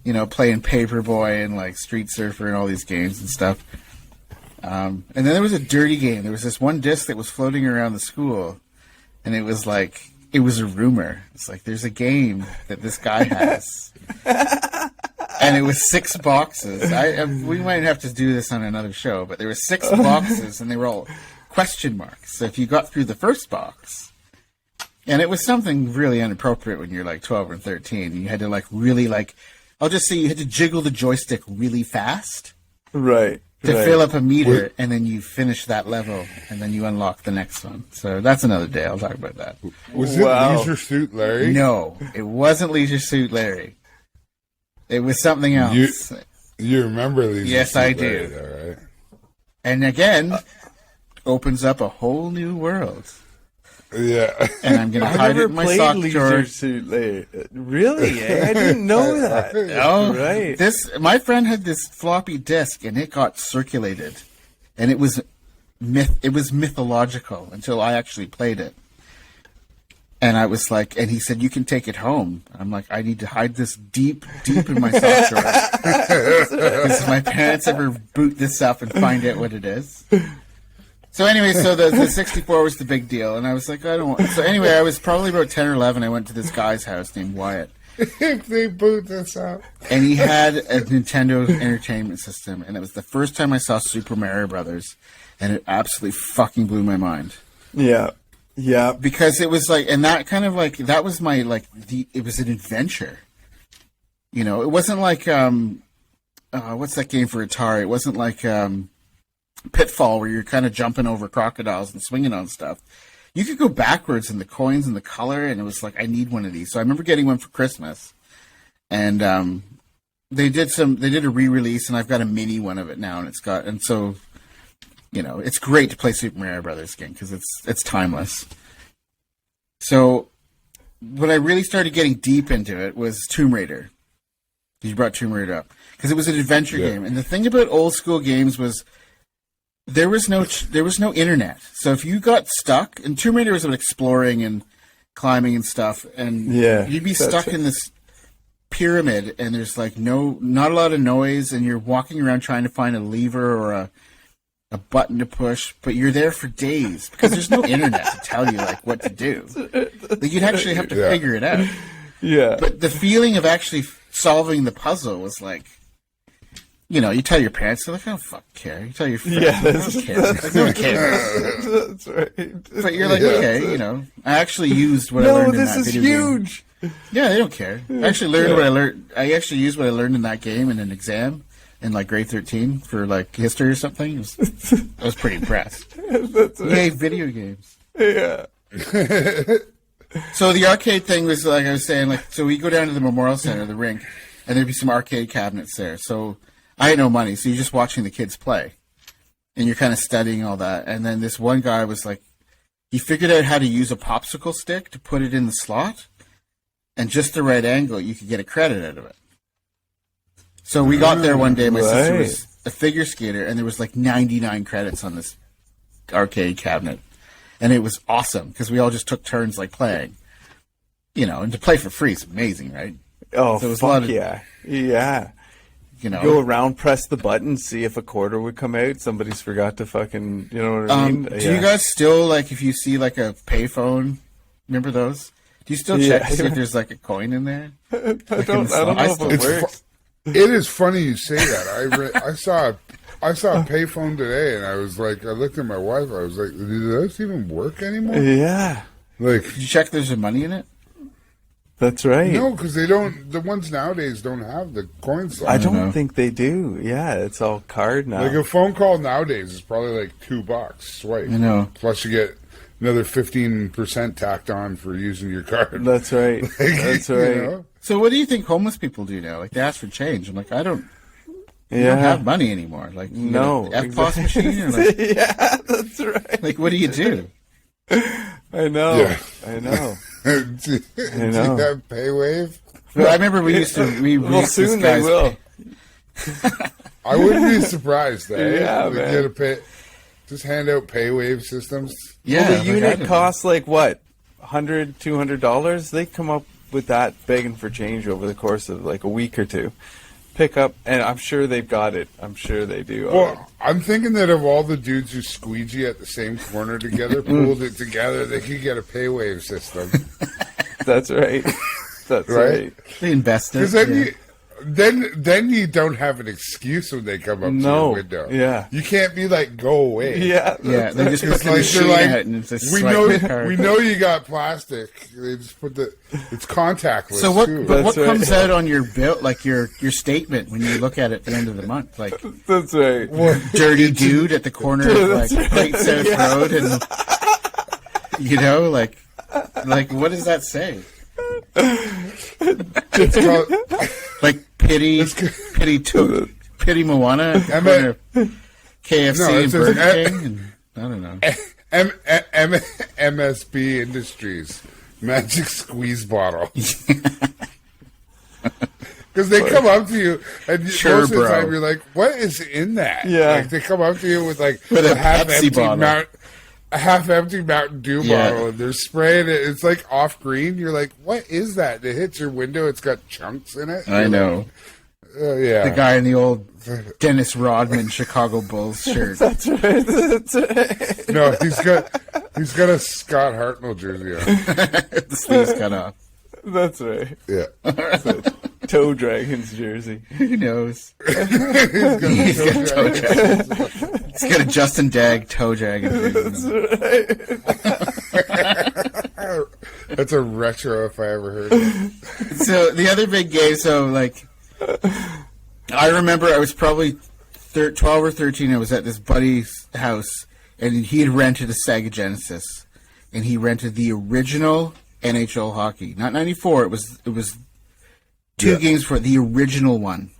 you know, playing Paperboy and like Street Surfer and all these games and stuff. And then there was a dirty game. There was this one disc that was floating around the school, and it was like, it was a rumor. It's like, there's a game that this guy has. And it was 6 boxes. We might have to do this on another show, but there were 6 boxes, and they were all question marks. So if you got through the first box, and it was something really inappropriate when you're like 12 or 13, and you had to like really like, I'll just say you had to jiggle the joystick really fast. Right. To fill up a meter, and then you finish that level, and then you unlock the next one. So that's another day. I'll talk about that. Was it Leisure Suit Larry? No, it wasn't Leisure Suit Larry. It was something else. You remember Leisure Yes, Suit I Larry, do. though, right? And again, opens up a whole new world. Yeah. And I'm going to hide it in my sock drawer. Really? I didn't know that. Oh, right. My friend had this floppy disk, and it got circulated. And it was mythological until I actually played it. And I was like, and he said, you can take it home. I'm like, I need to hide this deep in my sock drawer. Because my parents ever boot this up and find out what it is. So anyway, so the 64 was the big deal. And I was like, I don't want... So anyway, I was probably about 10 or 11. I went to this guy's house named Wyatt. If they boot this up. And he had a Nintendo Entertainment System. And it was the first time I saw Super Mario Brothers. And it absolutely fucking blew my mind. Yeah. Yeah. Because it was like, and that kind of like, that was my, like, it was an adventure. You know, it wasn't like, what's that game for Atari? It wasn't like Pitfall where you're kind of jumping over crocodiles and swinging on stuff. You could go backwards in the coins and the color, and it was like, I need one of these. So I remember getting one for Christmas. And they did a re-release, and I've got a mini one of it now, and so... You know, it's great to play Super Mario Brothers again because it's timeless. So, when I really started getting deep into it was Tomb Raider. You brought Tomb Raider up because it was an adventure game, and the thing about old school games was there was no internet. So if you got stuck, and Tomb Raider was about exploring and climbing and stuff, and you'd be stuck in this pyramid, and there's like not a lot of noise, and you're walking around trying to find a lever or a button to push, but you're there for days because there's no internet to tell you like what to do. Like, you'd actually have to figure it out. Yeah. But the feeling of actually solving the puzzle was like, you know, you tell your parents, they're like, I don't fucking care. You tell your friends, no one cares. That's right. But you're like, okay, you know, I actually used what I learned in that video game. No, this is huge. Yeah, they don't care. I actually learned what I learned. I actually used what I learned in that game in an exam. In like grade 13 for like history or something. I was pretty impressed. That's right. Yay, video games. Yeah. So the arcade thing was like I was saying, like, so we go down to the Memorial Center, the rink, and there'd be some arcade cabinets there. So I had no money, so you're just watching the kids play. And you're kind of studying all that. And then this one guy was like, he figured out how to use a popsicle stick to put it in the slot, and just the right angle, you could get a credit out of it. So we got there one day. My sister was a figure skater, and there was like 99 credits on this arcade cabinet, and it was awesome because we all just took turns like playing, and to play for free is amazing, right? Oh, so it was fuck yeah. Go around, press the button, see if a quarter would come out. Somebody's forgot to fucking, you know what I mean? Do you guys still, like, if you see like a payphone, remember those? Do you still check to see if there's like a coin in there? I don't know if it works. It is funny you say that. I saw a payphone today, and I was like, I looked at my wife. I was like, do those even work anymore? Yeah. Like, did you check there's money in it? That's right. No, because they don't. The ones nowadays don't have the coin slot. I don't think they do. Yeah, it's all card now. Like a phone call nowadays is probably like $2 swipe. I know. Plus you get another 15% tacked on for using your card. That's right. That's right. So what do you think homeless people do now? Like, they ask for change. I'm like, I don't have money anymore. Like, no, F-POS machine? Or like, yeah, that's right. Like, what do you do? I know. Yeah. I know. Do you have PayWave? Well, I remember we used to. Soon they will. I wouldn't be surprised though. Yeah, man. Just hand out PayWave systems. Yeah, well, the unit costs like what, $100, $200. They come up with that begging for change over the course of like a week or two. Pick up, and I'm sure they've got it. I'm sure they do. Well, I'm thinking that of all the dudes who squeegee at the same corner together, pooled it together, they could get a PayWave system. That's right. That's right. They invest in it. Because then you don't have an excuse when they come up to your window. Yeah. You can't be like, go away. Yeah. Yeah. They just put the like, machine like, out and it's just we know you got plastic. They just put it's contactless. So what? too. But what comes out on your bill, like your statement when you look at it at the end of the month? Like, that's right. Dirty dude at the corner of like Great South Road, and like what does that say? It's called, like pity Moana at the corner of KFC and Burger King, and I don't know. MSB Industries Magic Squeeze Bottle. Because they come up to you, and most of the time you're like, "What is in that?" Yeah, like they come up to you with like a half-empty Mountain Dew bottle, and they're spraying it. It's like off green. You're like, "What is that?" It hits your window. It's got chunks in it. I know. Yeah, the guy in the old Dennis Rodman Chicago Bulls shirt. That's right. That's right. No, he's got a Scott Hartnell jersey on. The sleeves cut off. That's right. Yeah. Toe Dragons jersey. Who knows? He's got a Toe Dragon. He's got a Justin Dagg Toe Dragon jersey. That's a retro if I ever heard it. So the other big game, I remember I was probably 12 or 13. I was at this buddy's house, and he had rented a Sega Genesis, and he rented the original NHL hockey, not 94. It was two games for the original one,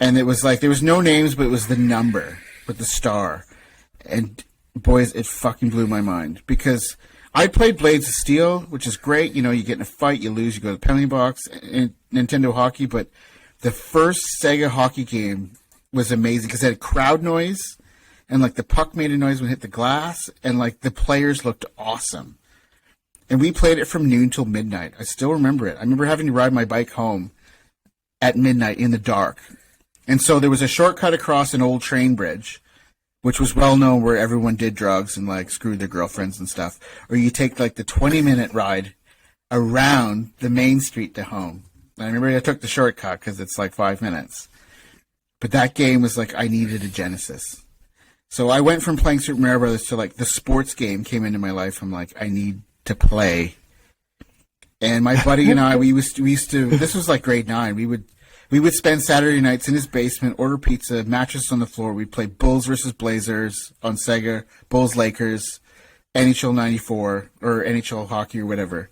and it was like there was no names, but it was the number with the star, and boys, it fucking blew my mind because I played Blades of Steel, which is great. You get in a fight, you lose, you go to the penalty box in Nintendo hockey, but the first Sega hockey game was amazing because it had crowd noise, and like the puck made a noise when it hit the glass, and like the players looked awesome. And we played it from noon till midnight. I still remember it. I remember having to ride my bike home at midnight in the dark. And so there was a shortcut across an old train bridge, which was well known where everyone did drugs and like screwed their girlfriends and stuff. Or you take like the 20-minute ride around the main street to home. And I remember I took the shortcut because it's like 5 minutes. But that game was like, I needed a Genesis. So I went from playing Super Mario Brothers to like the sports game came into my life. I'm like, I need to play. And my buddy and I, we used to, this was like grade 9. We would spend Saturday nights in his basement, order pizza, mattress on the floor. We'd play Bulls versus Blazers on Sega, Bulls Lakers, NHL 94 or NHL hockey or whatever.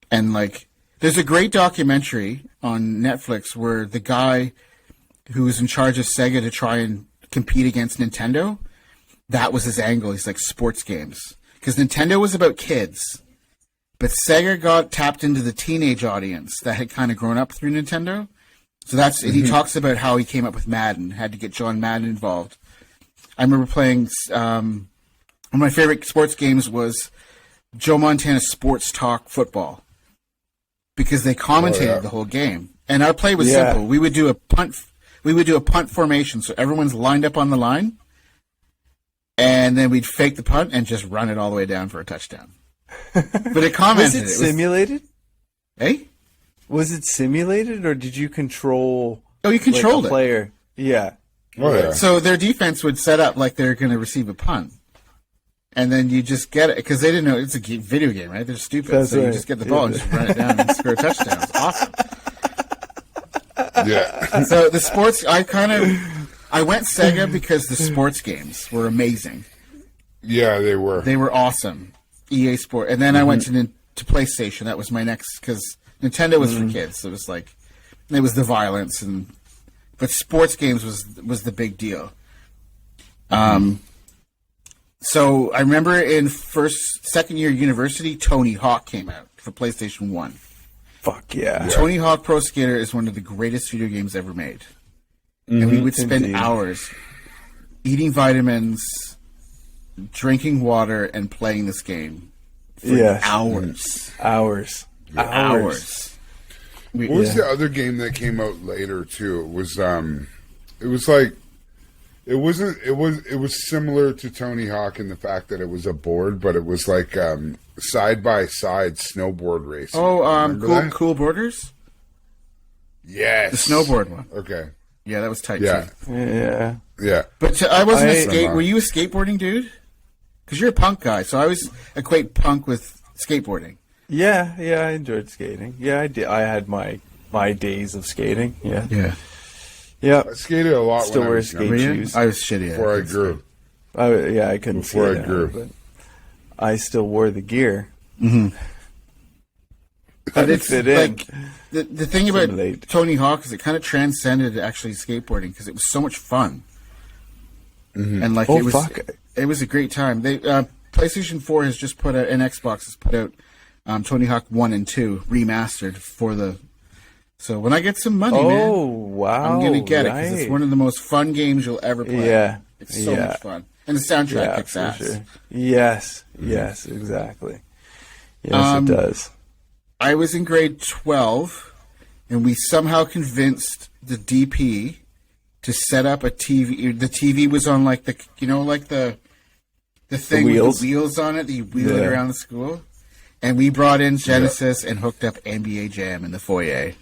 And like, there's a great documentary on Netflix where the guy who was in charge of Sega to try and compete against Nintendo, that was his angle. He's like, sports games. because Nintendo was about kids, but Sega got tapped into the teenage audience that had kind of grown up through Nintendo. So that's he talks about how he came up with Madden, had to get John Madden involved. I remember playing one of my favorite sports games was Joe Montana Sports Talk Football, because they commentated the whole game. And our play was simple. We would do a punt. We would do a punt formation, so everyone's lined up on the line, and then we'd fake the punt and just run it all the way down for a touchdown. But it commented. Was it simulated? Was it simulated, or did you control? Oh, you controlled a player. Yeah. Oh, yeah. So their defense would set up like they're going to receive a punt, and then you just get it because they didn't know it's a video game, right? They're stupid, That's so right. you just get the ball and just run it down and score a touchdown. It's awesome. Yeah. So the sports, I went Sega because the sports games were amazing. Yeah, they were. They were awesome. EA Sport, and then I went to PlayStation. That was my next, because Nintendo was for kids. So it was like, it was the violence, but sports games was the big deal. So I remember in second year university, Tony Hawk came out for PlayStation 1. Fuck yeah. Tony Hawk Pro Skater is one of the greatest video games ever made. And we would spend hours eating vitamins, drinking water, and playing this game for hours. Hours. What was the other game that came out later too? It was like, it was similar to Tony Hawk in the fact that it was a board, but it was like side by side snowboard racing. Oh, Cool Borders? Yes. The snowboard one. Okay. Yeah, that was tight Yeah. too. Yeah. Yeah. But I wasn't were you a skateboarding dude? Because you're a punk guy, so I always equate punk with skateboarding. Yeah, I enjoyed skating. Yeah, I did. I had my days of skating. Yeah. Yeah. I skated a lot Still when I wear was skate younger, shoes. I was shitty at before I it. grew. I couldn't Before skate I grew. but I still wore the gear. But it's fit in. like the thing about Simulate. Tony Hawk is it kind of transcended actually skateboarding because it was so much fun. And like it was a great time. They PlayStation 4 has just put out, and Xbox has put out Tony Hawk 1 and 2 remastered for the. So when I get some money, man, wow! I'm gonna get it because it's one of the most fun games you'll ever play. Yeah, it's so much fun, and the soundtrack kicks for ass. sure. Yes, exactly. Yes, it does. I was in grade 12, and we somehow convinced the DP to set up a TV. The TV was on like the thing with the wheels on it that you wheel it around the school. And we brought in Genesis and hooked up NBA Jam in the foyer.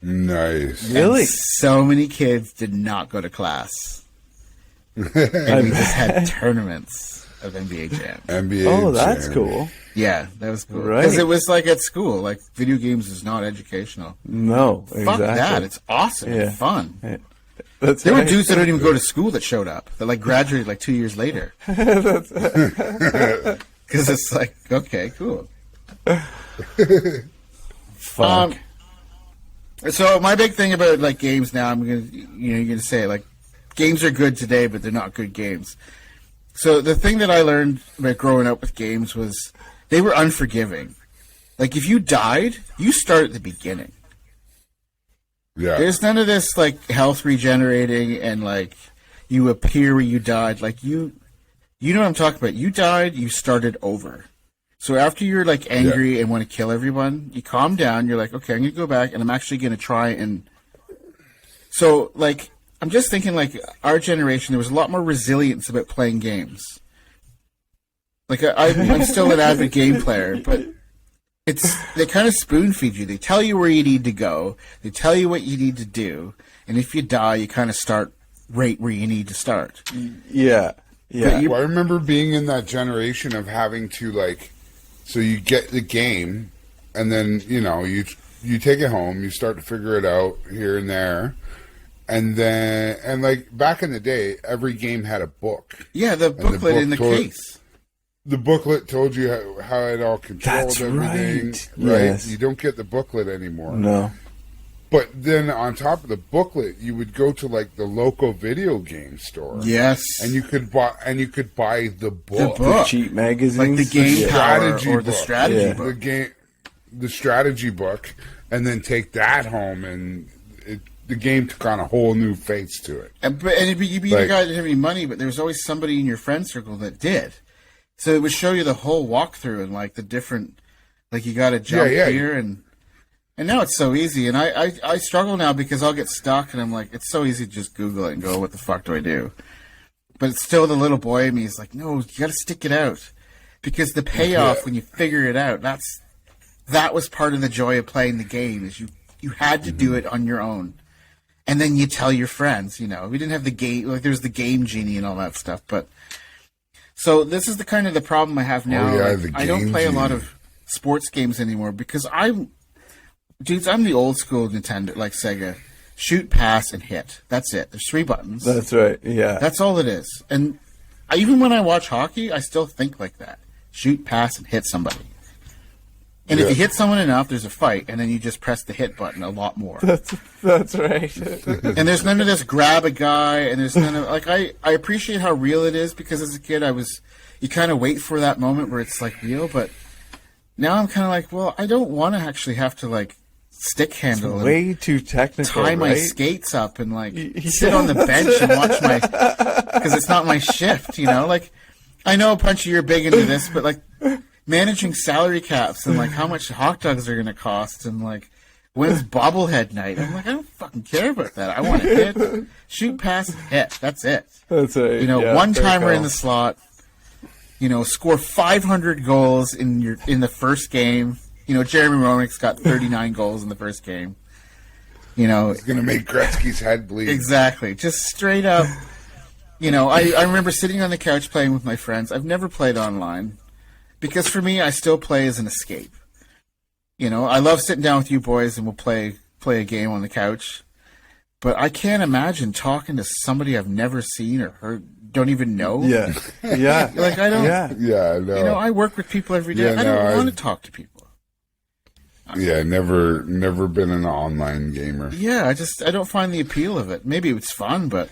Nice. Really? And so many kids did not go to class. And we just had tournaments of NBA Jam. NBA that's Jam. cool. Yeah, that was cool. Right. Because it was like at school. Like, video games is not educational. No, Fuck that. It's awesome and fun. Yeah. That's There were right. dudes that don't even go to school that showed up. That like graduated like 2 years later. Because it's like, okay, cool. Fuck. So my big thing about like games now, you're gonna say like games are good today, but they're not good games. So the thing that I learned about growing up with games was they were unforgiving. Like if you died, you start at the beginning. Yeah. There's none of this like health regenerating and like you appear where you died. Like you know what I'm talking about. You died, you started over. So after you're like angry and want to kill everyone, you calm down. You're like, okay, I'm going to go back and I'm actually going to try and. So like, I'm just thinking like our generation, there was a lot more resilience about playing games. Like I'm still an avid game player, but they kind of spoon feed you. They tell you where you need to go. They tell you what you need to do. And if you die, you kind of start right where you need to start. Yeah. Well, I remember being in that generation of having to like, so you get the game, and then you take it home, you start to figure it out here and there, and like back in the day, every game had a book. Yeah, the booklet in the case. The booklet told you how it all controlled That's everything. right. Yes. You don't get the booklet anymore. No. But then on top of the booklet, you would go to like the local video game store. Yes. And you could buy the book. The cheap magazines. Like the game power strategy or the book. strategy book. The strategy book, and then take that home, and the game took on a whole new face to it. You'd be the guy that didn't have any money, but there was always somebody in your friend circle that did. So it would show you the whole walkthrough and like the different, like you got to jump here and now it's so easy. And I struggle now because I'll get stuck and I'm like, it's so easy to just Google it and go, what the fuck do I do? But it's still the little boy in me is like, no, you got to stick it out because the payoff when you figure it out, that was part of the joy of playing the game is you had to do it on your own. And then you tell your friends, we didn't have the game, like there's the game genie and all that stuff. But so this is the kind of the problem I have now. I don't play a lot of sports games anymore because I'm the old school Nintendo, like Sega. Shoot, pass, and hit. That's it. There's 3 buttons. That's right. Yeah. That's all it is. And even when I watch hockey, I still think like that. Shoot, pass, and hit somebody. And if you hit someone enough, there's a fight, and then you just press the hit button a lot more. That's right. And there's none of this grab a guy, and there's none of like I appreciate how real it is because as a kid you kind of wait for that moment where it's like real, but now I'm kind of like, well, I don't want to actually have to like stick handle it's way too technical. Tie my skates up and like sit on the bench and watch because it's not my shift, Like I know, Punchy, you're big into this, but like. Managing salary caps and like how much hot dogs are going to cost and like when's bobblehead night. I'm like, I don't fucking care about that. I want to hit, shoot, pass, hit. That's it. That's it. One timer in the slot. Score 500 goals in the first game. Jeremy Roenick's got 39 goals in the first game. He's going to make Gretzky's head bleed. Exactly. Just straight up. I remember sitting on the couch playing with my friends. I've never played online. Because for me, I still play as an escape. I love sitting down with you boys and we'll play a game on the couch. But I can't imagine talking to somebody I've never seen or heard, don't even know. Yeah. Yeah. Like I don't. Yeah, I know. I work with people every day. I don't want to talk to people. Yeah, never been an online gamer. Yeah, I don't find the appeal of it. Maybe it's fun, but.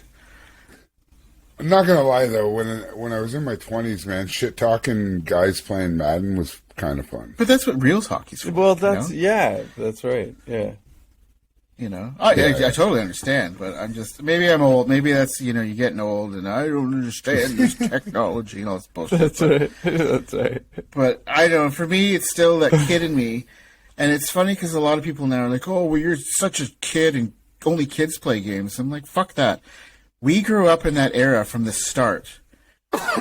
I'm not gonna lie though, when I was in my 20s, man, shit talking guys playing Madden was kind of fun. But that's what real hockey's for. Well, that's that's right. Yeah. I totally understand, but maybe I'm old. Maybe that's you're getting old, and I don't understand this technology and all this bullshit. That's right. That's right. But I don't. For me, it's still that kid in me, and it's funny because a lot of people now are like, "Oh, well, you're such a kid, and only kids play games." I'm like, "Fuck that." We grew up in that era from the start,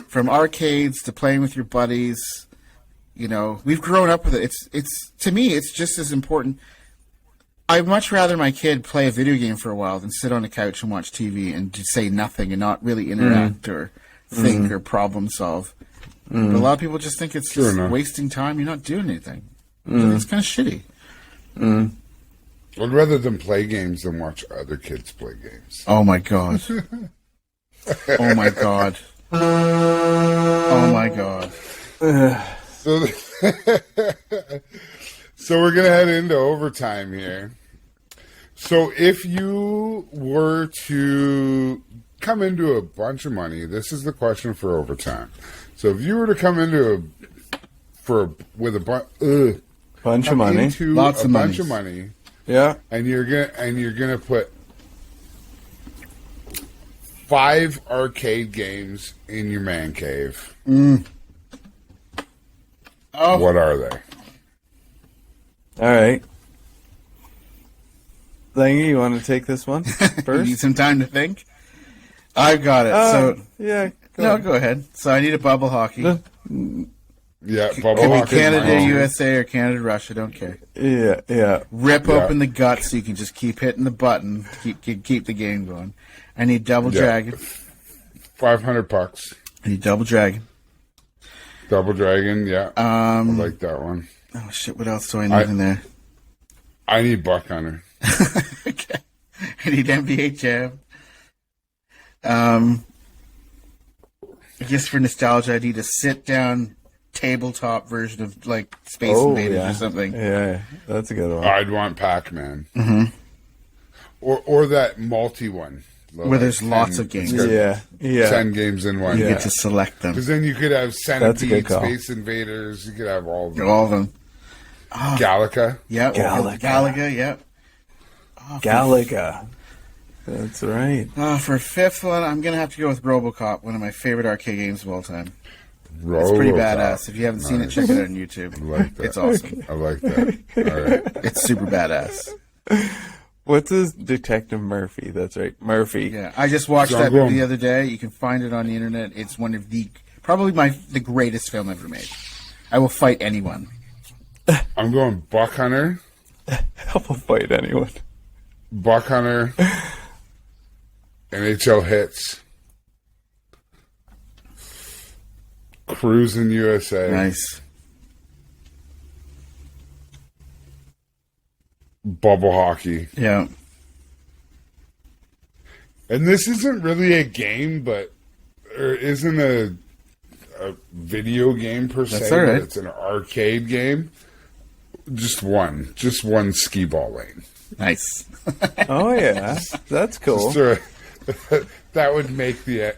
from arcades to playing with your buddies. We've grown up with it. It's to me, it's just as important. I'd much rather my kid play a video game for a while than sit on a couch and watch TV and just say nothing and not really interact or think or problem solve. But a lot of people just think it's just wasting time. You're not doing anything. It's kind of shitty. I'd rather them play games than watch other kids play games. Oh my god. Oh my god. Oh my god. So we're going to head into overtime here. So if you were to come into a bunch of money, this is the question for overtime. So if you were to come into with a bunch of money, lots of bunch of money. Yeah, and you're gonna put 5 arcade games in your man cave. Oh. What are they? All right, Langy, you want to take this one first? You need some time to think. I've got it. Go ahead. So I need a bubble hockey. Yeah, bubble Could be hockey. Canada, USA, or Canada, Russia. Don't care. Yeah. Rip open the guts so you can just keep hitting the button. Keep the game going. I need Double Dragon. $500. I need Double Dragon. Double Dragon, yeah. I like that one. Oh shit! What else do I need in there? I need Buck Hunter. Okay. I need NBA Jam. I guess for nostalgia, I need a sit-down tabletop version of like Space Invaders or something. Yeah, that's a good one. I'd want Pac-Man. or that multi one. Where there's lots of games. Yeah. 10 games in one. You Yeah. get to select them. Because then you could have That's a good Centipede, call. Space Invaders. You could have all of them. All of them. Galaga. Yeah. Galaga. Galaga, yeah. Galaga. That's right. For fifth one, I'm going to have to go with Robocop, one of my favorite arcade games of all time. It's pretty badass. If you haven't seen it, check it out on YouTube. I like that. It's awesome. I like that. All right. It's super badass. What's his Detective Murphy? That's right. Murphy. Yeah, I just watched So that I'm going- movie the other day. You can find it on the internet. It's one of probably the greatest film ever made. I will fight anyone. I'm going Buck Hunter. I will fight anyone. Buck Hunter. NHL Hitz. Cruising USA. Nice. Bubble hockey. Yeah. And this isn't really a game, or isn't a video game per se. That's all right. But it's an arcade game. Just one skee ball lane. Nice. Oh yeah, that's cool. So, that would make the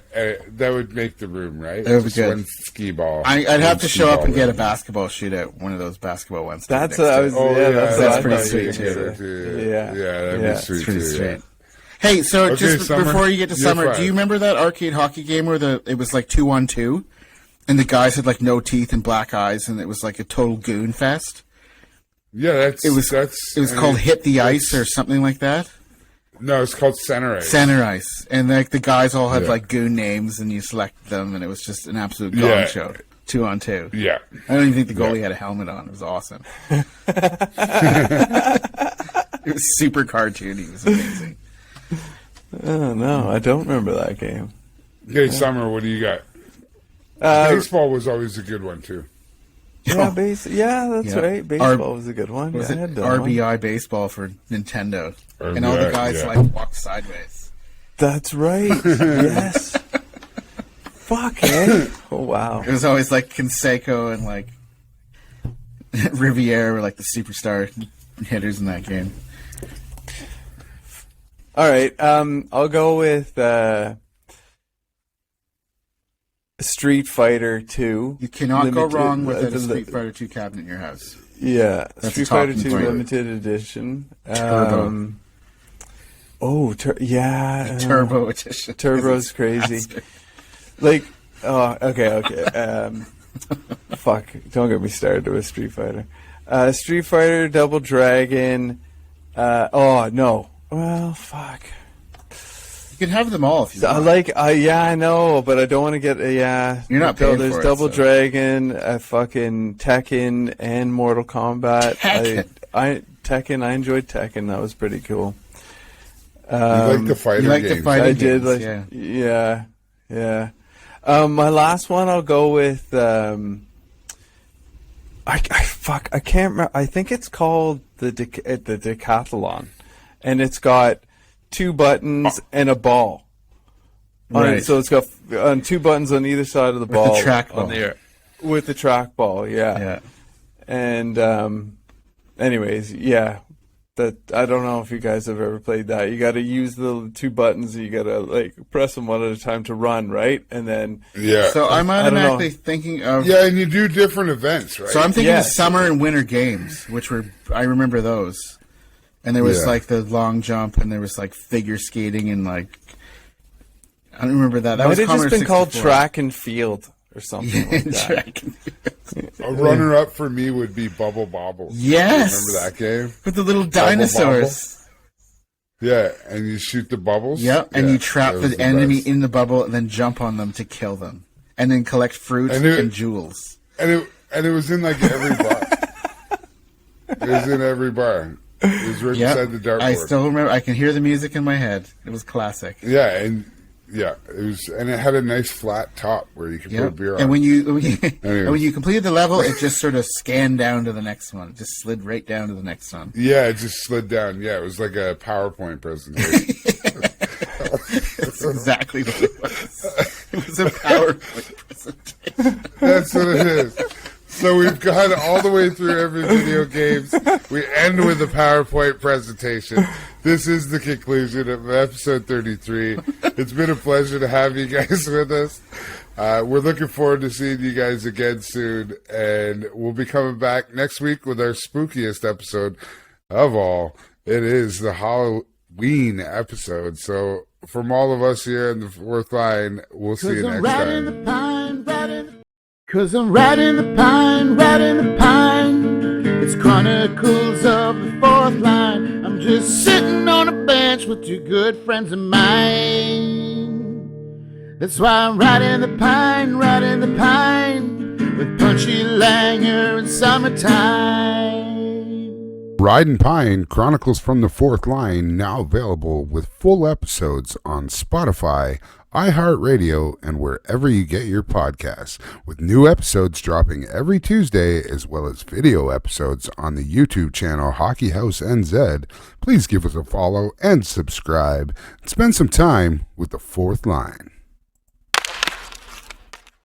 room, right? That would be Just good. one skee ball. I'd have to show up and get a lane. basketball shootout, one of those basketball ones. That's next what to I it. was. Oh, yeah, that's that's what pretty I thought sweet, you too. were gonna say. Yeah, that'd Yeah. be sweet It's pretty too. sweet. Yeah. Hey, so Okay, just Summer, before you get to you're Summer, five. do you remember that arcade hockey game where it was like 2-on-2, and the guys had like no teeth and black eyes, and it was like a total goon fest? Yeah, It was called Hit the Ice or something like that. No, it's called Center Ice. Center Ice, and like the guys all had Yeah. like goon names, and you select them, and it was just an absolute gong Yeah. show. 2-on-2. Yeah. I don't even think the goalie had a helmet on. It was awesome. It was super cartoony. It was amazing. Oh no, I don't remember that game. Okay, Summer, what do you got? Baseball was always a good one too. Yeah, that's Yeah. right. Baseball was a good one. Was I it had that one. RBI baseball for Nintendo? RBI, And all the guys yeah. like walked sideways. That's right. Yes. Fuck it. Oh wow. It was always like Canseco and like Riviere were like the superstar hitters in that game. All right. I'll go with Street Fighter 2. You cannot go Limited- wrong with a the- Street Fighter 2 cabinet in your house. Yeah, That's Street a Fighter talking 2 point. limited edition. Turbo. Yeah. Turbo edition. Turbo's crazy. Like, okay. Fuck, don't get me started with Street Fighter. Street Fighter, Double Dragon. No. Well, fuck. You can have them all if you I want. I know, but I don't want to get, You're not paying There's for it, Double so. Dragon, fucking Tekken, and Mortal Kombat. Tekken. Tekken, I enjoyed Tekken. That was pretty cool. You like the fighter you like the games. fighter I did games, yeah. My last one, I'll go with. I can't remember. I think it's called the Decathlon, and it's got 2 buttons and a ball. On it. Right. So it's got 2 buttons on either side of the With ball. the trackball. on the air. With the trackball, yeah. Yeah. And anyways, yeah. That I don't know if you guys have ever played that. You got to use the 2 buttons. And you got to like press them one at a time to run, right? And then Yeah. So I'm I don't know. automatically thinking of. yeah, and you do different events, right? So I'm thinking Yes. of summer and winter games, which were I remember those. And there was Yeah. like the long jump, and there was like figure skating, and like I don't remember that. That might was have just Commodore been called 64. track and field or something like that. Track. A runner-up for me would be Bobbles. Yes. Remember that game? With the little dinosaurs. Yeah, and you shoot the bubbles. Yep, and Yeah, you trap that was the enemy best. in the bubble and then jump on them to kill them. And then collect fruits And and, it- jewels. And it was in like every bar. It was in every bar. It was right beside the dartboard. I still remember. I can hear the music in my head. It was classic. Yeah, and it had a nice flat top where you could put a Yep. beer on. And when you Anyways. and when you completed the level, it just sort of scanned down to the next one. It just slid right down to the next one. Yeah, it just slid down. Yeah, it was like a PowerPoint presentation. That's exactly what it was. It was a PowerPoint presentation. That's what it is. So we've gone all the way through every video games. We end with a PowerPoint presentation. This is the conclusion of episode 33. It's been a pleasure to have you guys with us. We're looking forward to seeing you guys again soon, and we'll be coming back next week with our spookiest episode of all. It is the Halloween episode. So from all of us here in the fourth line, we'll see you next time. Cause I'm riding the pine, riding the pine. It's Chronicles of the Fourth Line. I'm just sitting on a bench with two good friends of mine. That's why I'm riding the pine, with Punchy Langer in summertime. Ridin' Pine Chronicles from the Fourth Line, now available with full episodes on Spotify, iHeartRadio, and wherever you get your podcasts, with new episodes dropping every Tuesday, as well as video episodes on the YouTube channel Hockey House NZ. Please give us a follow and subscribe, and spend some time with the Fourth Line.